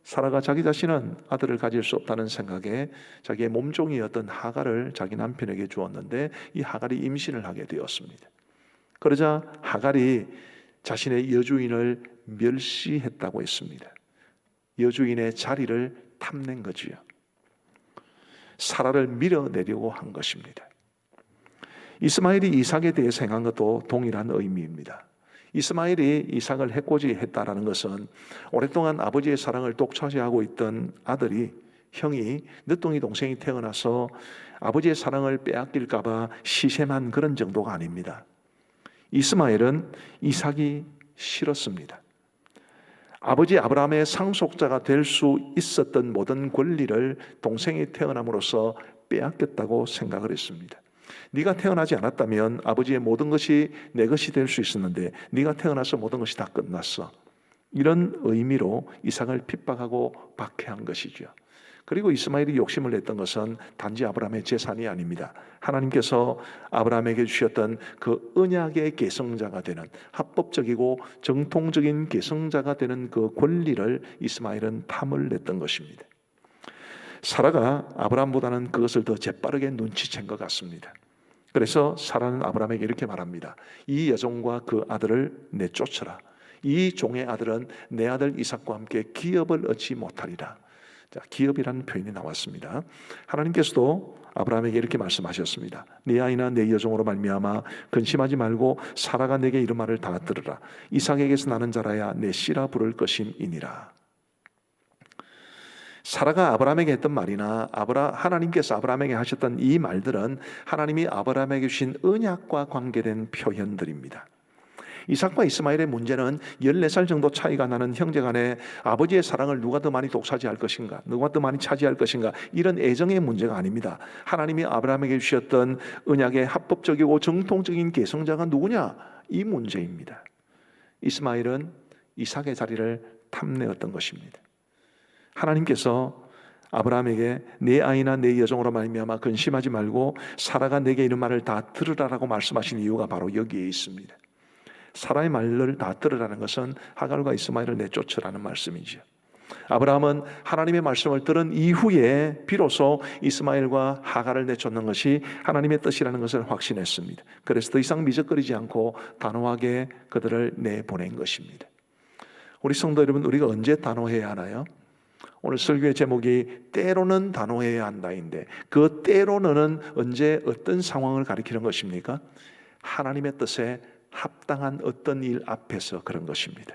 사라가 자기 자신은 아들을 가질 수 없다는 생각에 자기의 몸종이었던 하갈을 자기 남편에게 주었는데 이 하갈이 임신을 하게 되었습니다. 그러자 하갈이 자신의 여주인을 멸시했다고 했습니다. 여주인의 자리를 탐낸 거지요. 사라를 밀어내려고 한 것입니다. 이스마엘이 이삭에 대해서 행한 것도 동일한 의미입니다. 이스마엘이 이삭을 해코지 했다라는 것은 오랫동안 아버지의 사랑을 독차지하고 있던 아들이 형이 늦둥이 동생이 태어나서 아버지의 사랑을 빼앗길까 봐 시샘한 그런 정도가 아닙니다. 이스마엘은 이삭이 싫었습니다. 아버지 아브라함의 상속자가 될 수 있었던 모든 권리를 동생이 태어남으로써 빼앗겼다고 생각을 했습니다. 네가 태어나지 않았다면 아버지의 모든 것이 내 것이 될 수 있었는데 네가 태어나서 모든 것이 다 끝났어. 이런 의미로 이삭을 핍박하고 박해한 것이죠. 그리고 이스마엘이 욕심을 냈던 것은 단지 아브라함의 재산이 아닙니다. 하나님께서 아브라함에게 주셨던 그 언약의 계승자가 되는, 합법적이고 정통적인 계승자가 되는 그 권리를 이스마엘은 탐을 냈던 것입니다. 사라가 아브라함보다는 그것을 더 재빠르게 눈치챈 것 같습니다. 그래서 사라는 아브라함에게 이렇게 말합니다. 이 여종과 그 아들을 내쫓으라. 이 종의 아들은 내 아들 이삭과 함께 기업을 얻지 못하리라. 자, 기업이라는 표현이 나왔습니다. 하나님께서도 아브라함에게 이렇게 말씀하셨습니다. 네 아이나 내 여종으로 말미암아 근심하지 말고 사라가 내게 이런 말을 다 들으라. 이삭에게서 나는 자라야 내 씨라 부를 것임이니라. 사라가 아브라함에게 했던 말이나 하나님께서 아브라함에게 하셨던 이 말들은 하나님이 아브라함에게 주신 언약과 관계된 표현들입니다. 이삭과 이스마엘의 문제는 14살 정도 차이가 나는 형제 간에 아버지의 사랑을 누가 더 많이 독차지할 것인가, 누가 더 많이 차지할 것인가, 이런 애정의 문제가 아닙니다. 하나님이 아브라함에게 주셨던 언약의 합법적이고 정통적인 계승자가 누구냐, 이 문제입니다. 이스마엘은 이삭의 자리를 탐내었던 것입니다. 하나님께서 아브라함에게 내 아이나 내 여종으로 말미암아 근심하지 말고 사라가 내게 이런 말을 다 들으라라고 말씀하신 이유가 바로 여기에 있습니다. 사라의 말을 다 들으라는 것은 하갈과 이스마엘을 내쫓으라는 말씀이죠. 아브라함은 하나님의 말씀을 들은 이후에 비로소 이스마엘과 하갈을 내쫓는 것이 하나님의 뜻이라는 것을 확신했습니다. 그래서 더 이상 미적거리지 않고 단호하게 그들을 내보낸 것입니다. 우리 성도 여러분, 우리가 언제 단호해야 하나요? 오늘 설교의 제목이 때로는 단호해야 한다인데, 그 때로는 언제 어떤 상황을 가리키는 것입니까? 하나님의 뜻에 합당한 어떤 일 앞에서 그런 것입니다.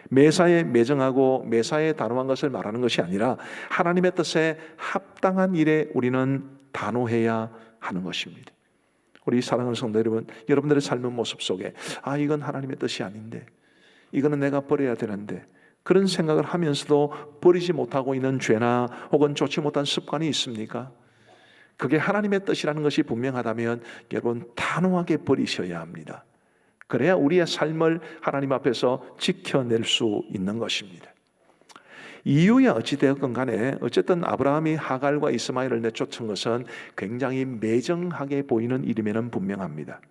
매사에 매정하고 매사에 단호한 것을 말하는 것이 아니라 하나님의 뜻에 합당한 일에 우리는 단호해야 하는 것입니다. 우리 사랑하는 성도 여러분, 여러분들의 삶의 모습 속에 이건 하나님의 뜻이 아닌데, 이거는 내가 버려야 되는데, 그런 생각을 하면서도 버리지 못하고 있는 죄나 혹은 좋지 못한 습관이 있습니까? 그게 하나님의 뜻이라는 것이 분명하다면 여러분 단호하게 버리셔야 합니다. 그래야 우리의 삶을 하나님 앞에서 지켜낼 수 있는 것입니다. 이유야 어찌되었건 간에 어쨌든 아브라함이 하갈과 이스마엘을 내쫓은 것은 굉장히 매정하게 보이는 일임에는 분명합니다.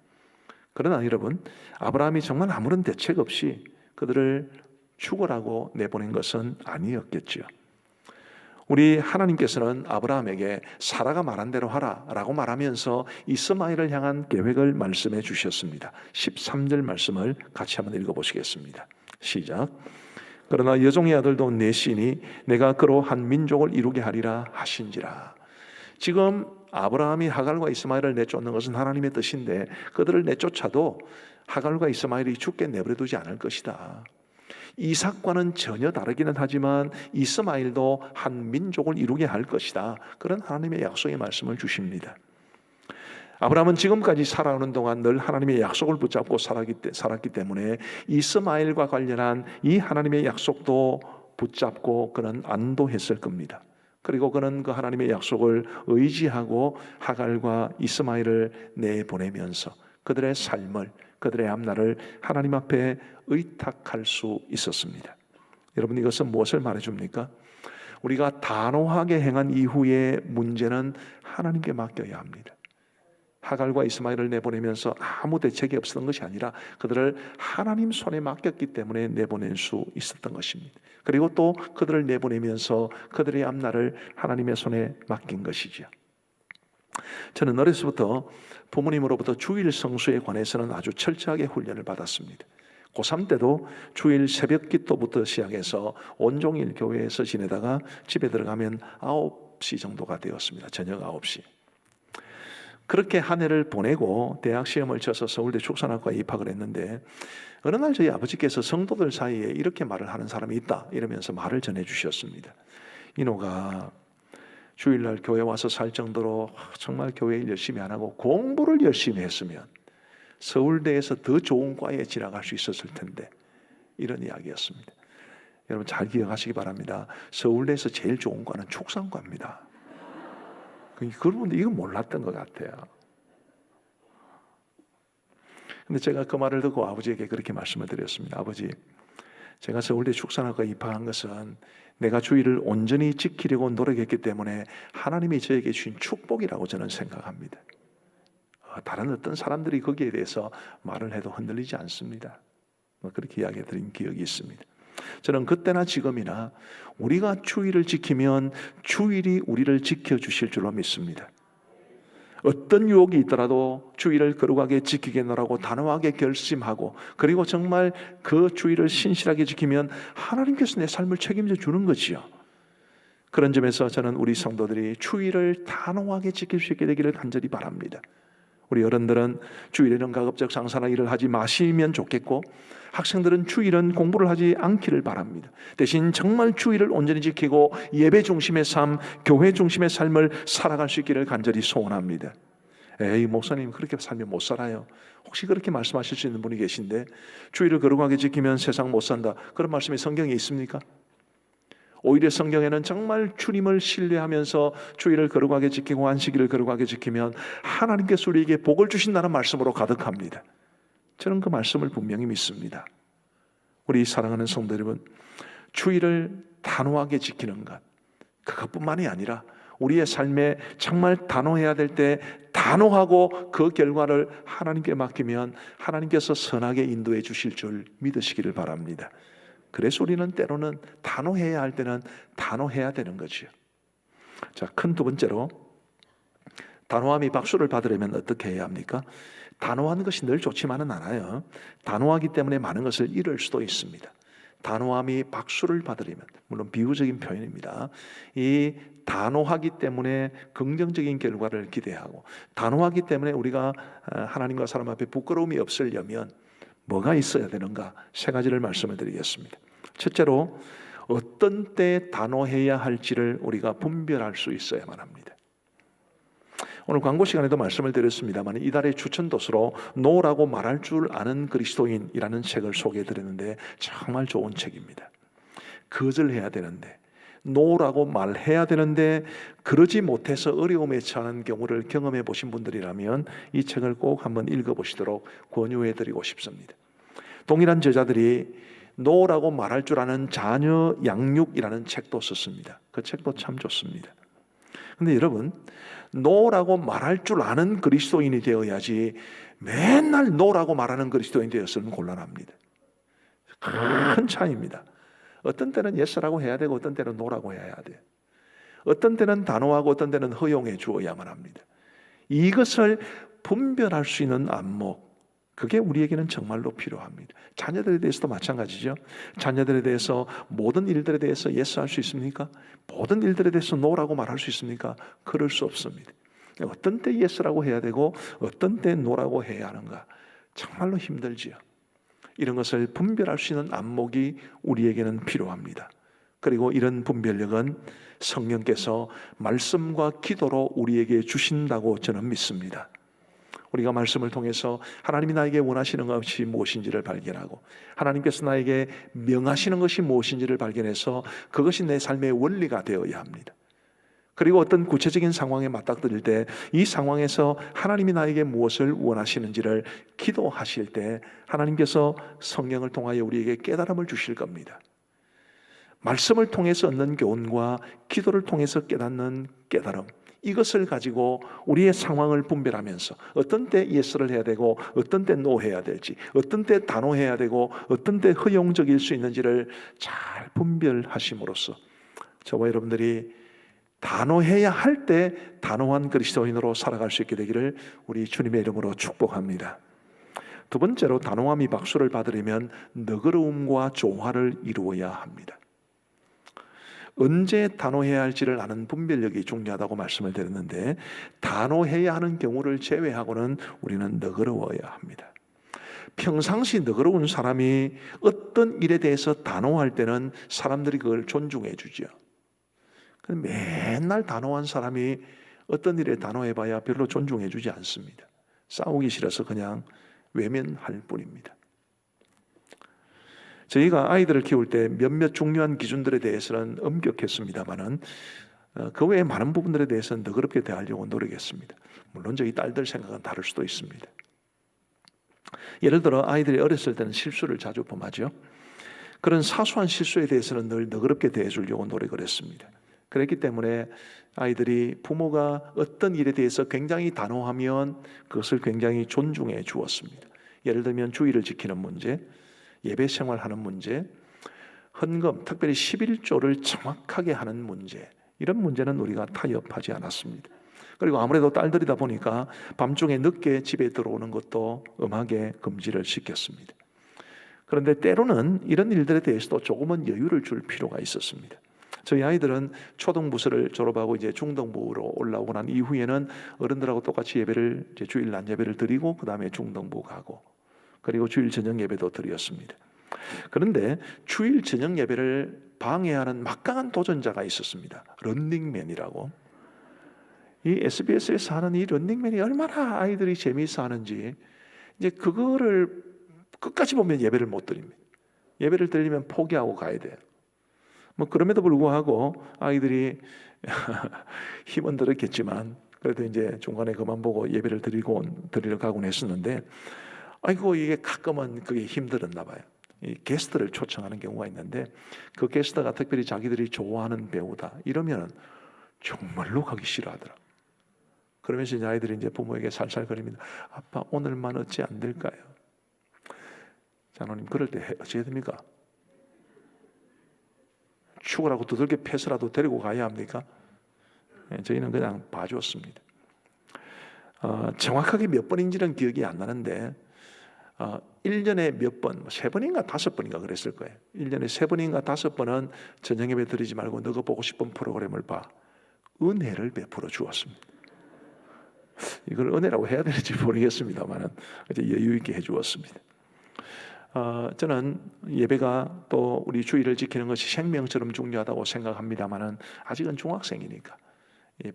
그러나 여러분, 아브라함이 정말 아무런 대책 없이 그들을 죽으라고 내보낸 것은 아니었겠죠. 우리 하나님께서는 아브라함에게 사라가 말한 대로 하라 라고 말하면서 이스마엘을 향한 계획을 말씀해 주셨습니다. 13절 말씀을 같이 한번 읽어보시겠습니다. 시작. 그러나 여종의 아들도 내 씨니 내가 그로 한 민족을 이루게 하리라 하신지라. 지금 아브라함이 하갈과 이스마엘을 내쫓는 것은 하나님의 뜻인데 그들을 내쫓아도 하갈과 이스마엘이 죽게 내버려두지 않을 것이다. 이삭과는 전혀 다르기는 하지만 이스마엘도 한 민족을 이루게 할 것이다. 그런 하나님의 약속의 말씀을 주십니다. 아브라함은 지금까지 살아오는 동안 늘 하나님의 약속을 붙잡고 살았기 때문에 이스마엘과 관련한 이 하나님의 약속도 붙잡고 그는 안도했을 겁니다. 그리고 그는 그 하나님의 약속을 의지하고 하갈과 이스마엘을 내보내면서 그들의 삶을, 그들의 앞날을 하나님 앞에 의탁할 수 있었습니다. 여러분, 이것은 무엇을 말해줍니까? 우리가 단호하게 행한 이후의 문제는 하나님께 맡겨야 합니다. 하갈과 이스마엘을 내보내면서 아무 대책이 없었던 것이 아니라 그들을 하나님 손에 맡겼기 때문에 내보낼 수 있었던 것입니다. 그리고 또 그들을 내보내면서 그들의 앞날을 하나님의 손에 맡긴 것이죠. 저는 어려서부터 부모님으로부터 주일 성수에 관해서는 아주 철저하게 훈련을 받았습니다. 고3 때도 주일 새벽 기도부터 시작해서 온종일 교회에서 지내다가 집에 들어가면 9시 정도가 되었습니다. 저녁 9시. 그렇게 한 해를 보내고 대학 시험을 쳐서 서울대 축산학과에 입학을 했는데 어느 날 저희 아버지께서 성도들 사이에 이렇게 말을 하는 사람이 있다 이러면서 말을 전해주셨습니다. 인호가 주일날 교회 와서 살 정도로 정말 교회 일 열심히 안 하고 공부를 열심히 했으면 서울대에서 더 좋은 과에 진학할 수 있었을 텐데, 이런 이야기였습니다. 여러분 잘 기억하시기 바랍니다. 서울대에서 제일 좋은 과는 축산과입니다. 그런데 이건 몰랐던 것 같아요. 근데 제가 그 말을 듣고 아버지에게 그렇게 말씀을 드렸습니다. 아버지, 제가 서울대 축산학과 입학한 것은 내가 주일을 온전히 지키려고 노력했기 때문에 하나님이 저에게 주신 축복이라고 저는 생각합니다. 다른 어떤 사람들이 거기에 대해서 말을 해도 흔들리지 않습니다. 그렇게 이야기 드린 기억이 있습니다. 저는 그때나 지금이나 우리가 주일을 지키면 주일이 우리를 지켜주실 줄로 믿습니다. 어떤 유혹이 있더라도 주일을 거룩하게 지키겠노라고 단호하게 결심하고, 그리고 정말 그 주일을 신실하게 지키면 하나님께서 내 삶을 책임져 주는 거지요. 그런 점에서 저는 우리 성도들이 주일을 단호하게 지킬 수 있게 되기를 간절히 바랍니다. 우리 어른들은 주일에는 가급적 상사나 일을 하지 마시면 좋겠고, 학생들은 주일은 공부를 하지 않기를 바랍니다. 대신 정말 주일을 온전히 지키고 예배 중심의 삶, 교회 중심의 삶을 살아갈 수 있기를 간절히 소원합니다. 에이, 목사님 그렇게 살면 못 살아요. 혹시 그렇게 말씀하실 수 있는 분이 계신데, 주일을 거룩하게 지키면 세상 못 산다, 그런 말씀이 성경에 있습니까? 오히려 성경에는 정말 주님을 신뢰하면서 주일을 거룩하게 지키고 안식일을 거룩하게 지키면 하나님께서 우리에게 복을 주신다는 말씀으로 가득합니다. 저는 그 말씀을 분명히 믿습니다. 우리 사랑하는 성도 여러분, 주일을 단호하게 지키는 것, 그것뿐만이 아니라 우리의 삶에 정말 단호해야 될 때 단호하고 그 결과를 하나님께 맡기면 하나님께서 선하게 인도해 주실 줄 믿으시기를 바랍니다. 그래서 우리는 때로는 단호해야 할 때는 단호해야 되는 거지요. 자, 큰 두 번째로, 단호함이 박수를 받으려면 어떻게 해야 합니까? 단호한 것이 늘 좋지만은 않아요. 단호하기 때문에 많은 것을 잃을 수도 있습니다. 단호함이 박수를 받으려면, 물론 비유적인 표현입니다. 이 단호하기 때문에 긍정적인 결과를 기대하고, 단호하기 때문에 우리가 하나님과 사람 앞에 부끄러움이 없으려면 뭐가 있어야 되는가? 세 가지를 말씀을 드리겠습니다. 첫째로, 어떤 때 단호해야 할지를 우리가 분별할 수 있어야만 합니다. 오늘 광고 시간에도 말씀을 드렸습니다만, 이달의 추천도서로 노라고 말할 줄 아는 그리스도인이라는 책을 소개해 드렸는데 정말 좋은 책입니다. 거절해야 되는데, 노라고 말해야 되는데 그러지 못해서 어려움에 처하는 경우를 경험해 보신 분들이라면 이 책을 꼭 한번 읽어보시도록 권유해 드리고 싶습니다. 동일한 저자들이 노라고 말할 줄 아는 자녀 양육이라는 책도 썼습니다. 그 책도 참 좋습니다. 근데 여러분, 노라고 말할 줄 아는 그리스도인이 되어야지 맨날 노라고 말하는 그리스도인이 되었으면 곤란합니다. 큰 차이입니다. 어떤 때는 예스라고 해야 되고 어떤 때는 노라고 해야 돼요. 어떤 때는 단호하고 어떤 때는 허용해 주어야만 합니다. 이것을 분별할 수 있는 안목, 그게 우리에게는 정말로 필요합니다. 자녀들에 대해서도 마찬가지죠. 자녀들에 대해서 모든 일들에 대해서 예스 할 수 있습니까? 모든 일들에 대해서 노라고 말할 수 있습니까? 그럴 수 없습니다. 어떤 때 예스라고 해야 되고 어떤 때 노라고 해야 하는가, 정말로 힘들지요. 이런 것을 분별할 수 있는 안목이 우리에게는 필요합니다. 그리고 이런 분별력은 성령께서 말씀과 기도로 우리에게 주신다고 저는 믿습니다. 우리가 말씀을 통해서 하나님이 나에게 원하시는 것이 무엇인지를 발견하고 하나님께서 나에게 명하시는 것이 무엇인지를 발견해서 그것이 내 삶의 원리가 되어야 합니다. 그리고 어떤 구체적인 상황에 맞닥뜨릴 때 이 상황에서 하나님이 나에게 무엇을 원하시는지를 기도하실 때 하나님께서 성령을 통하여 우리에게 깨달음을 주실 겁니다. 말씀을 통해서 얻는 교훈과 기도를 통해서 깨닫는 깨달음, 이것을 가지고 우리의 상황을 분별하면서 어떤 때 예스를 해야 되고 어떤 때 노해야 될지, 어떤 때 단호해야 되고 어떤 때 허용적일 수 있는지를 잘 분별하심으로써 저와 여러분들이 단호해야 할 때 단호한 그리스도인으로 살아갈 수 있게 되기를 우리 주님의 이름으로 축복합니다. 두 번째로 단호함이 박수를 받으려면 너그러움과 조화를 이루어야 합니다. 언제 단호해야 할지를 아는 분별력이 중요하다고 말씀을 드렸는데 단호해야 하는 경우를 제외하고는 우리는 너그러워야 합니다. 평상시 너그러운 사람이 어떤 일에 대해서 단호할 때는 사람들이 그걸 존중해 주죠. 맨날 단호한 사람이 어떤 일에 단호해봐야 별로 존중해 주지 않습니다. 싸우기 싫어서 그냥 외면할 뿐입니다. 저희가 아이들을 키울 때 몇몇 중요한 기준들에 대해서는 엄격했습니다만은 그 외에 많은 부분들에 대해서는 너그럽게 대하려고 노력했습니다. 물론 저희 딸들 생각은 다를 수도 있습니다. 예를 들어 아이들이 어렸을 때는 실수를 자주 범하죠. 그런 사소한 실수에 대해서는 늘 너그럽게 대해주려고 노력을 했습니다. 그렇기 때문에 아이들이 부모가 어떤 일에 대해서 굉장히 단호하면 그것을 굉장히 존중해 주었습니다. 예를 들면 주의를 지키는 문제, 예배 생활하는 문제, 헌금, 특별히 11조를 정확하게 하는 문제, 이런 문제는 우리가 타협하지 않았습니다. 그리고 아무래도 딸들이다 보니까 밤중에 늦게 집에 들어오는 것도 엄하게 금지를 시켰습니다. 그런데 때로는 이런 일들에 대해서도 조금은 여유를 줄 필요가 있었습니다. 저희 아이들은 초등부서를 졸업하고 이제 중등부로 올라오고 난 이후에는 어른들하고 똑같이 예배를 이제 주일 낮 예배를 드리고 그 다음에 중등부 가고 그리고 주일 저녁 예배도 드렸습니다. 그런데 주일 저녁 예배를 방해하는 막강한 도전자가 있었습니다. 런닝맨이라고. 이 SBS에서 하는 이 런닝맨이 얼마나 아이들이 재미있어 하는지 이제 그거를 끝까지 보면 예배를 못 드립니다. 예배를 드리면 포기하고 가야 돼요. 뭐 그럼에도 불구하고 아이들이 힘은 들었겠지만 그래도 이제 중간에 그만 보고 예배를 드리러 가곤 했었는데 아이고 이게 가끔은 그게 힘들었나 봐요. 이 게스트를 초청하는 경우가 있는데 그 게스트가 특별히 자기들이 좋아하는 배우다 이러면 정말로 가기 싫어하더라. 그러면서 이제 아이들이 이제 부모에게 살살거립니다. 아빠 오늘만 어찌 안 될까요? 장로님 그럴 때 어찌해야 됩니까? 죽으라고 두들겨 패서라도 데리고 가야 합니까? 저희는 그냥 봐줬습니다. 정확하게 몇 번인지는 기억이 안 나는데 1년에 몇 번, 3번인가 5번인가 그랬을 거예요. 1년에 3번인가 5번은 저녁 예배 드리지 말고 너가 보고 싶은 프로그램을 봐. 은혜를 베풀어 주었습니다. 이걸 은혜라고 해야 되는지 모르겠습니다만 여유 있게 해주었습니다. 저는 예배가 또 우리 주의를 지키는 것이 생명처럼 중요하다고 생각합니다만 아직은 중학생이니까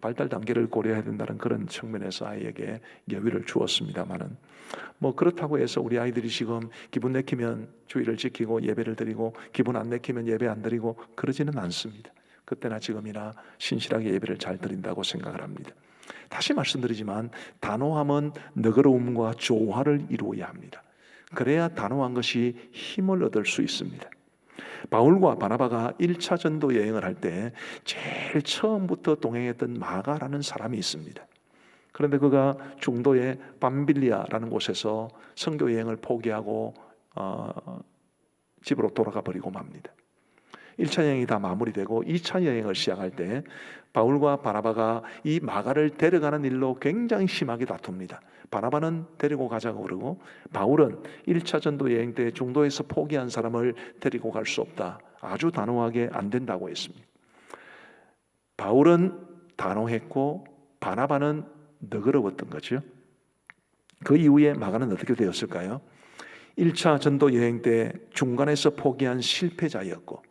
발달 단계를 고려해야 된다는 그런 측면에서 아이에게 여유를 주었습니다만은 뭐 그렇다고 해서 우리 아이들이 지금 기분 내키면 주의를 지키고 예배를 드리고 기분 안 내키면 예배 안 드리고 그러지는 않습니다. 그때나 지금이나 신실하게 예배를 잘 드린다고 생각을 합니다. 다시 말씀드리지만 단호함은 너그러움과 조화를 이루어야 합니다. 그래야 단호한 것이 힘을 얻을 수 있습니다. 바울과 바나바가 1차 전도 여행을 할 때 제일 처음부터 동행했던 마가라는 사람이 있습니다. 그런데 그가 중도의 밤빌리아라는 곳에서 선교 여행을 포기하고 집으로 돌아가 버리고 맙니다. 1차 여행이 다 마무리되고 2차 여행을 시작할 때 바울과 바나바가 이 마가를 데려가는 일로 굉장히 심하게 다툽니다. 바나바는 데리고 가자고 그러고 바울은 1차 전도 여행 때 중도에서 포기한 사람을 데리고 갈 수 없다. 아주 단호하게 안 된다고 했습니다. 바울은 단호했고 바나바는 너그러웠던 거죠. 그 이후에 마가는 어떻게 되었을까요? 1차 전도 여행 때 중간에서 포기한 실패자였고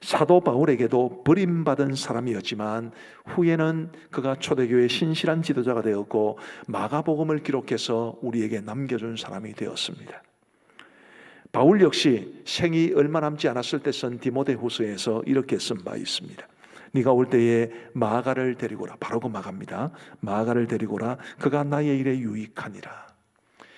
사도 바울에게도 버림받은 사람이었지만 후에는 그가 초대교회의 신실한 지도자가 되었고 마가복음을 기록해서 우리에게 남겨준 사람이 되었습니다. 바울 역시 생이 얼마 남지 않았을 때 쓴 디모데후서에서 이렇게 쓴 바 있습니다. 네가 올 때에 마가를 데리고라. 바로 그 마가입니다. 마가를 데리고라. 그가 나의 일에 유익하니라.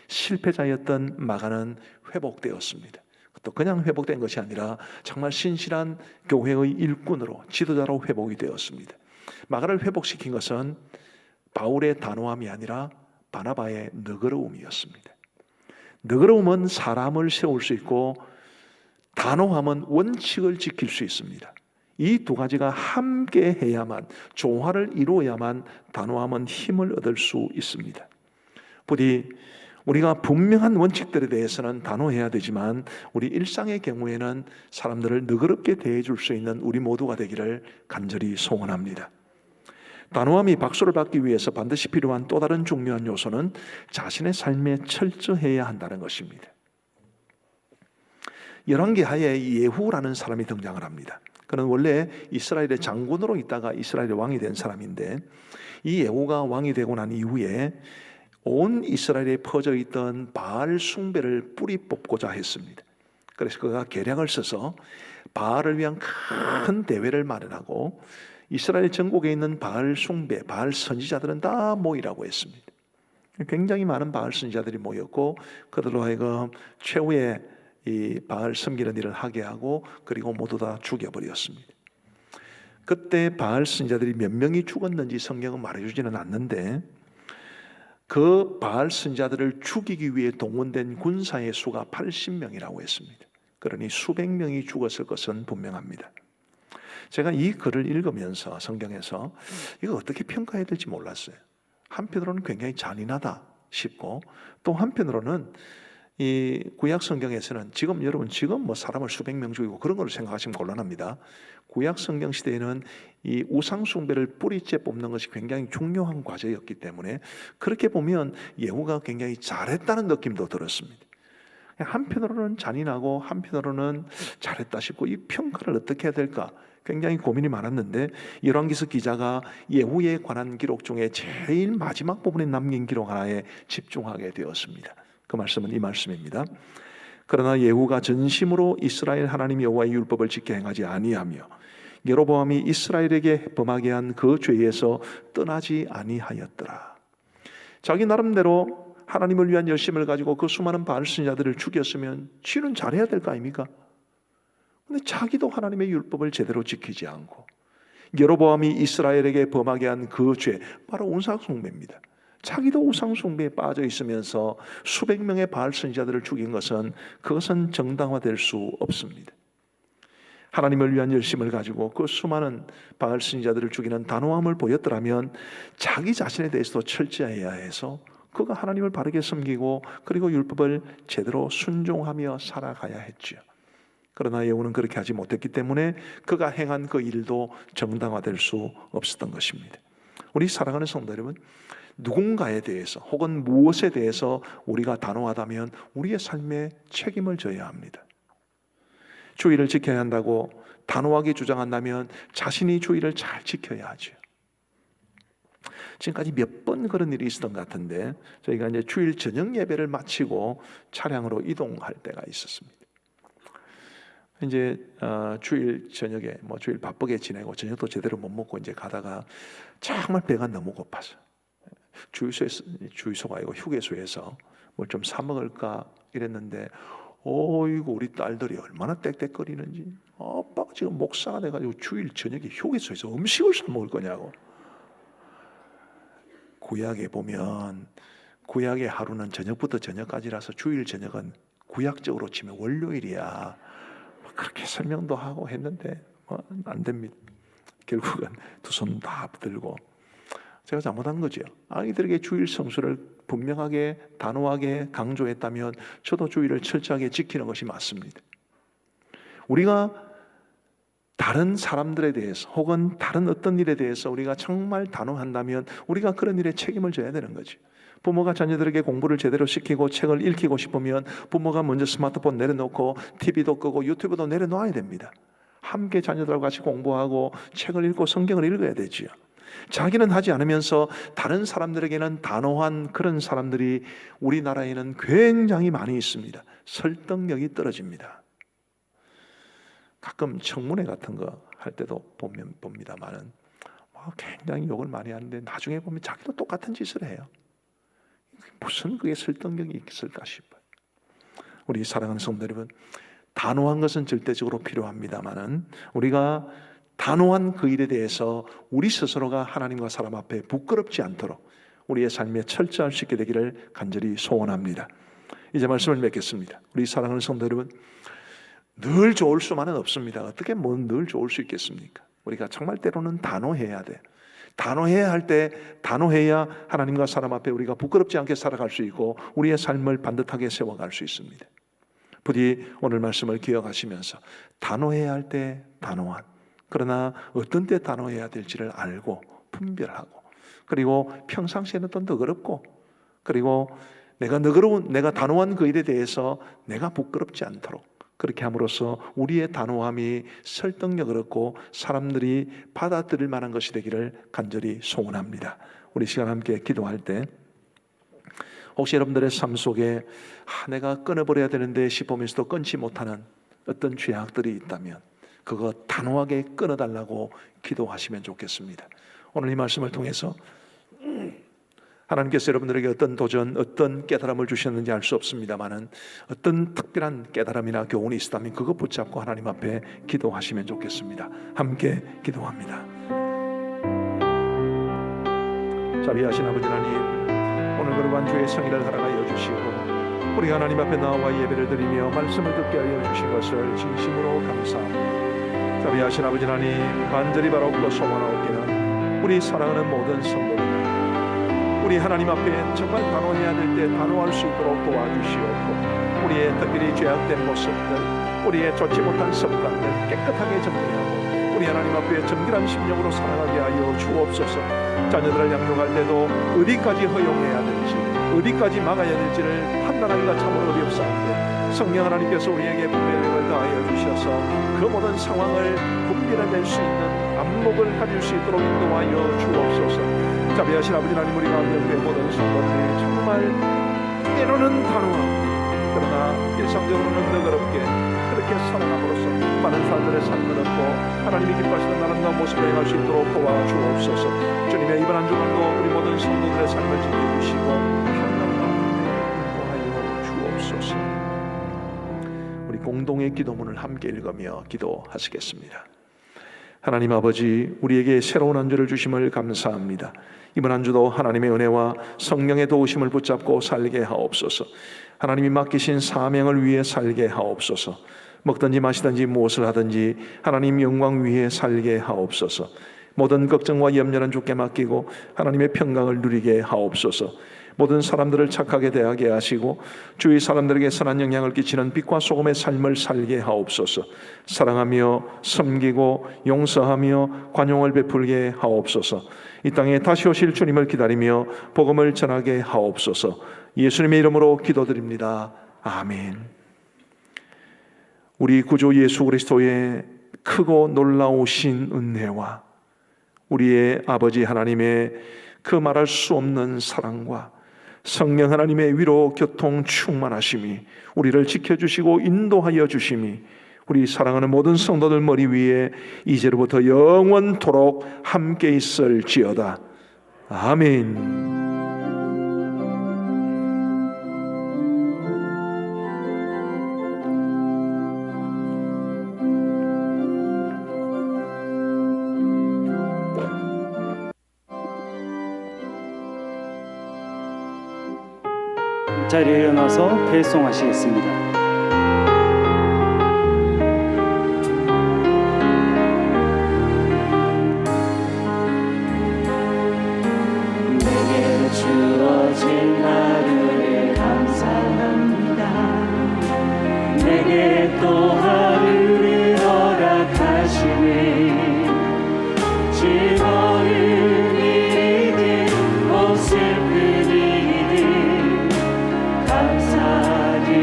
실패자였던 마가는 회복되었습니다. 또 그냥 회복된 것이 아니라 정말 신실한 교회의 일꾼으로 지도자로 회복이 되었습니다. 마가를 회복시킨 것은 바울의 단호함이 아니라 바나바의 너그러움이었습니다. 너그러움은 사람을 세울 수 있고 단호함은 원칙을 지킬 수 있습니다. 이 두 가지가 함께 해야만, 조화를 이루어야만 단호함은 힘을 얻을 수 있습니다. 부디 우리가 분명한 원칙들에 대해서는 단호해야 되지만 우리 일상의 경우에는 사람들을 너그럽게 대해줄 수 있는 우리 모두가 되기를 간절히 소원합니다. 단호함이 박수를 받기 위해서 반드시 필요한 또 다른 중요한 요소는 자신의 삶에 철저해야 한다는 것입니다. 열왕기하에 예후라는 사람이 등장을 합니다. 그는 원래 이스라엘의 장군으로 있다가 이스라엘의 왕이 된 사람인데, 이 예후가 왕이 되고 난 이후에 온 이스라엘에 퍼져 있던 바알 숭배를 뿌리 뽑고자 했습니다. 그래서 그가 계략을 써서 바알을 위한 큰 대회를 마련하고 이스라엘 전국에 있는 바알 숭배, 바알 선지자들은 다 모이라고 했습니다. 굉장히 많은 바알 선지자들이 모였고 그들로 하여금 최후의 이 바알 섬기는 일을 하게 하고 그리고 모두 다 죽여버렸습니다. 그때 바알 선지자들이 몇 명이 죽었는지 성경은 말해주지는 않는데 그 바알 선지자들을 죽이기 위해 동원된 군사의 수가 80명이라고 했습니다. 그러니 수백 명이 죽었을 것은 분명합니다. 제가 이 글을 읽으면서 성경에서 이거 어떻게 평가해야 될지 몰랐어요. 한편으로는 굉장히 잔인하다 싶고 또 한편으로는 이 구약 성경에서는 여러분 지금 사람을 수백 명 죽이고 그런 걸 생각하시면 곤란합니다. 구약 성경 시대에는 이 우상 숭배를 뿌리째 뽑는 것이 굉장히 중요한 과제였기 때문에 그렇게 보면 예후가 굉장히 잘했다는 느낌도 들었습니다. 한편으로는 잔인하고 한편으로는 잘했다 싶고 이 평가를 어떻게 해야 될까 굉장히 고민이 많았는데 열왕기서 기자가 예후에 관한 기록 중에 제일 마지막 부분에 남긴 기록 하나에 집중하게 되었습니다. 그 말씀은 이 말씀입니다. 그러나 예후가 전심으로 이스라엘 하나님 여호와의 율법을 지켜 행하지 아니하며 여로보암이 이스라엘에게 범하게 한 그 죄에서 떠나지 아니하였더라. 자기 나름대로 하나님을 위한 열심을 가지고 그 수많은 바알 선지자들을 죽였으면 치는 잘해야 될 거 아닙니까? 근데 자기도 하나님의 율법을 제대로 지키지 않고 여로보암이 이스라엘에게 범하게 한 그 죄, 바로 우상숭배입니다. 자기도 우상숭배에 빠져 있으면서 수백 명의 바알 선지자들을 죽인 것은 그것은 정당화될 수 없습니다. 하나님을 위한 열심을 가지고 그 수많은 바알 선지자들을 죽이는 단호함을 보였더라면 자기 자신에 대해서도 철저해야 해서 그가 하나님을 바르게 섬기고 그리고 율법을 제대로 순종하며 살아가야 했죠. 그러나 예후는 그렇게 하지 못했기 때문에 그가 행한 그 일도 정당화될 수 없었던 것입니다. 우리 사랑하는 성도 여러분, 누군가에 대해서 혹은 무엇에 대해서 우리가 단호하다면 우리의 삶에 책임을 져야 합니다. 주의를 지켜야 한다고 단호하게 주장한다면 자신이 주의를 잘 지켜야 하죠. 지금까지 몇 번 그런 일이 있었던 것 같은데 저희가 이제 주일 저녁 예배를 마치고 차량으로 이동할 때가 있었습니다. 이제 주일 저녁에 주일 바쁘게 지내고 저녁도 제대로 못 먹고 이제 가다가 정말 배가 너무 고파서 주유소가 아니고 휴게소에서 뭘 좀 사 먹을까 이랬는데 이거 우리 딸들이 얼마나 땡땡거리는지 아빠가 지금 목사가 돼가지고 주일 저녁에 휴게소에서 음식을 사 먹을 거냐고. 구약에 보면 구약의 하루는 저녁부터 저녁까지라서 주일 저녁은 구약적으로 치면 월요일이야. 그렇게 설명도 하고 했는데 안 됩니다. 결국은 두 손 다 붙들고 제가 잘못한 거죠. 아이들에게 주일 성수를 분명하게 단호하게 강조했다면 저도 주일을 철저하게 지키는 것이 맞습니다. 우리가 다른 사람들에 대해서 혹은 다른 어떤 일에 대해서 우리가 정말 단호한다면 우리가 그런 일에 책임을 져야 되는 거죠. 부모가 자녀들에게 공부를 제대로 시키고 책을 읽히고 싶으면 부모가 먼저 스마트폰 내려놓고 TV도 끄고 유튜브도 내려놓아야 됩니다. 함께 자녀들하고 같이 공부하고 책을 읽고 성경을 읽어야 되지요. 자기는 하지 않으면서 다른 사람들에게는 단호한 그런 사람들이 우리나라에는 굉장히 많이 있습니다. 설득력이 떨어집니다. 가끔 청문회 같은 거 할 때도 봅니다만은 굉장히 욕을 많이 하는데 나중에 보면 자기도 똑같은 짓을 해요. 무슨 그게 설득력이 있을까 싶어요. 우리 사랑하는 성도 여러분, 단호한 것은 절대적으로 필요합니다만은 우리가 단호한 그 일에 대해서 우리 스스로가 하나님과 사람 앞에 부끄럽지 않도록 우리의 삶에 철저할 수 있게 되기를 간절히 소원합니다. 이제 말씀을 맺겠습니다. 우리 사랑하는 성도 여러분, 늘 좋을 수만은 없습니다. 어떻게 늘 좋을 수 있겠습니까? 우리가 정말 때로는 단호해야 돼. 단호해야 할 때 단호해야 하나님과 사람 앞에 우리가 부끄럽지 않게 살아갈 수 있고 우리의 삶을 반듯하게 세워갈 수 있습니다. 부디 오늘 말씀을 기억하시면서 단호해야 할 때 단호한, 그러나 어떤 때 단호해야 될지를 알고 분별하고, 그리고 평상시에는 또 너그럽고, 그리고 내가 단호한 그 일에 대해서 내가 부끄럽지 않도록 그렇게 함으로써 우리의 단호함이 설득력을 얻고 사람들이 받아들일 만한 것이 되기를 간절히 소원합니다. 우리 시간 함께 기도할 때 혹시 여러분들의 삶 속에 내가 끊어버려야 되는데 싶으면서도 끊지 못하는 어떤 죄악들이 있다면 그거 단호하게 끊어달라고 기도하시면 좋겠습니다. 오늘 이 말씀을 통해서 하나님께서 여러분들에게 어떤 도전, 어떤 깨달음을 주셨는지 알 수 없습니다만은 어떤 특별한 깨달음이나 교훈이 있다면 그것 붙잡고 하나님 앞에 기도하시면 좋겠습니다. 함께 기도합니다. 자비하신 아버지 하나님, 오늘 거룩한 주의 성일을 허락하여 주시고 우리가 하나님 앞에 나와 예배를 드리며 말씀을 듣게 하여 주신 것을 진심으로 감사합니다. 자비하신 아버지 하나님, 간절히 바라옵고 소원하옵기는 우리 사랑하는 모든 성도들, 우리 하나님 앞에 정말 단호해야 될 때 단호할 수 있도록 도와주시옵고, 우리의 특별히 죄악된 모습들, 우리의 좋지 못한 습관들 깨끗하게 정리하고 우리 하나님 앞에 정결한 심령으로 살아가게 하여 주옵소서. 자녀들을 양육할 때도 어디까지 허용해야 될지, 어디까지 막아야 될지를 판단하기가 참으로 어렵사옵고, 성령 하나님께서 우리에게 분별력을 더하여 주셔서 그 모든 상황을 분별해낼 수 있는 안목을 가질 수 있도록 인도하여 주옵소서. 자비하신 아버지 하나님, 우리 가운데 모든 성도들이 정말 때로는 단호하고 그러나 일상적으로는 너그럽게 그렇게 살아감으로써 많은 사람들의 삶을 얻고 하나님이 기뻐하시는 아름다운 모습을 행할 수 있도록 도와주옵소서. 주님의 이번 한 주간도 우리 모든 성도들의 삶을 지켜주시고 인도하여 주옵소서. 우리 공동의 기도문을 함께 읽으며 기도하시겠습니다. 하나님 아버지, 우리에게 새로운 한 주를 주심을 감사합니다. 이번 한 주도 하나님의 은혜와 성령의 도우심을 붙잡고 살게 하옵소서. 하나님이 맡기신 사명을 위해 살게 하옵소서. 먹든지 마시든지 무엇을 하든지 하나님 영광 위에 살게 하옵소서. 모든 걱정과 염려는 주께 맡기고 하나님의 평강을 누리게 하옵소서. 모든 사람들을 착하게 대하게 하시고 주위 사람들에게 선한 영향을 끼치는 빛과 소금의 삶을 살게 하옵소서. 사랑하며 섬기고 용서하며 관용을 베풀게 하옵소서. 이 땅에 다시 오실 주님을 기다리며 복음을 전하게 하옵소서. 예수님의 이름으로 기도드립니다. 아멘. 우리 구주 예수 그리스도의 크고 놀라우신 은혜와 우리의 아버지 하나님의 그 말할 수 없는 사랑과 성령 하나님의 위로 교통 충만하심이 우리를 지켜주시고 인도하여 주심이 우리 사랑하는 모든 성도들 머리 위에 이제로부터 영원토록 함께 있을지어다. 아멘. 자리에 일어나서 배송하시겠습니다. 내게 주어진 하루를 감사합니다. 내게 또 하루를 허락하시네. 즐거운 일이든 꼭 슬픈 일이든 감사드립니다.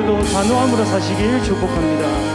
오늘도 단호함으로 사시길 축복합니다.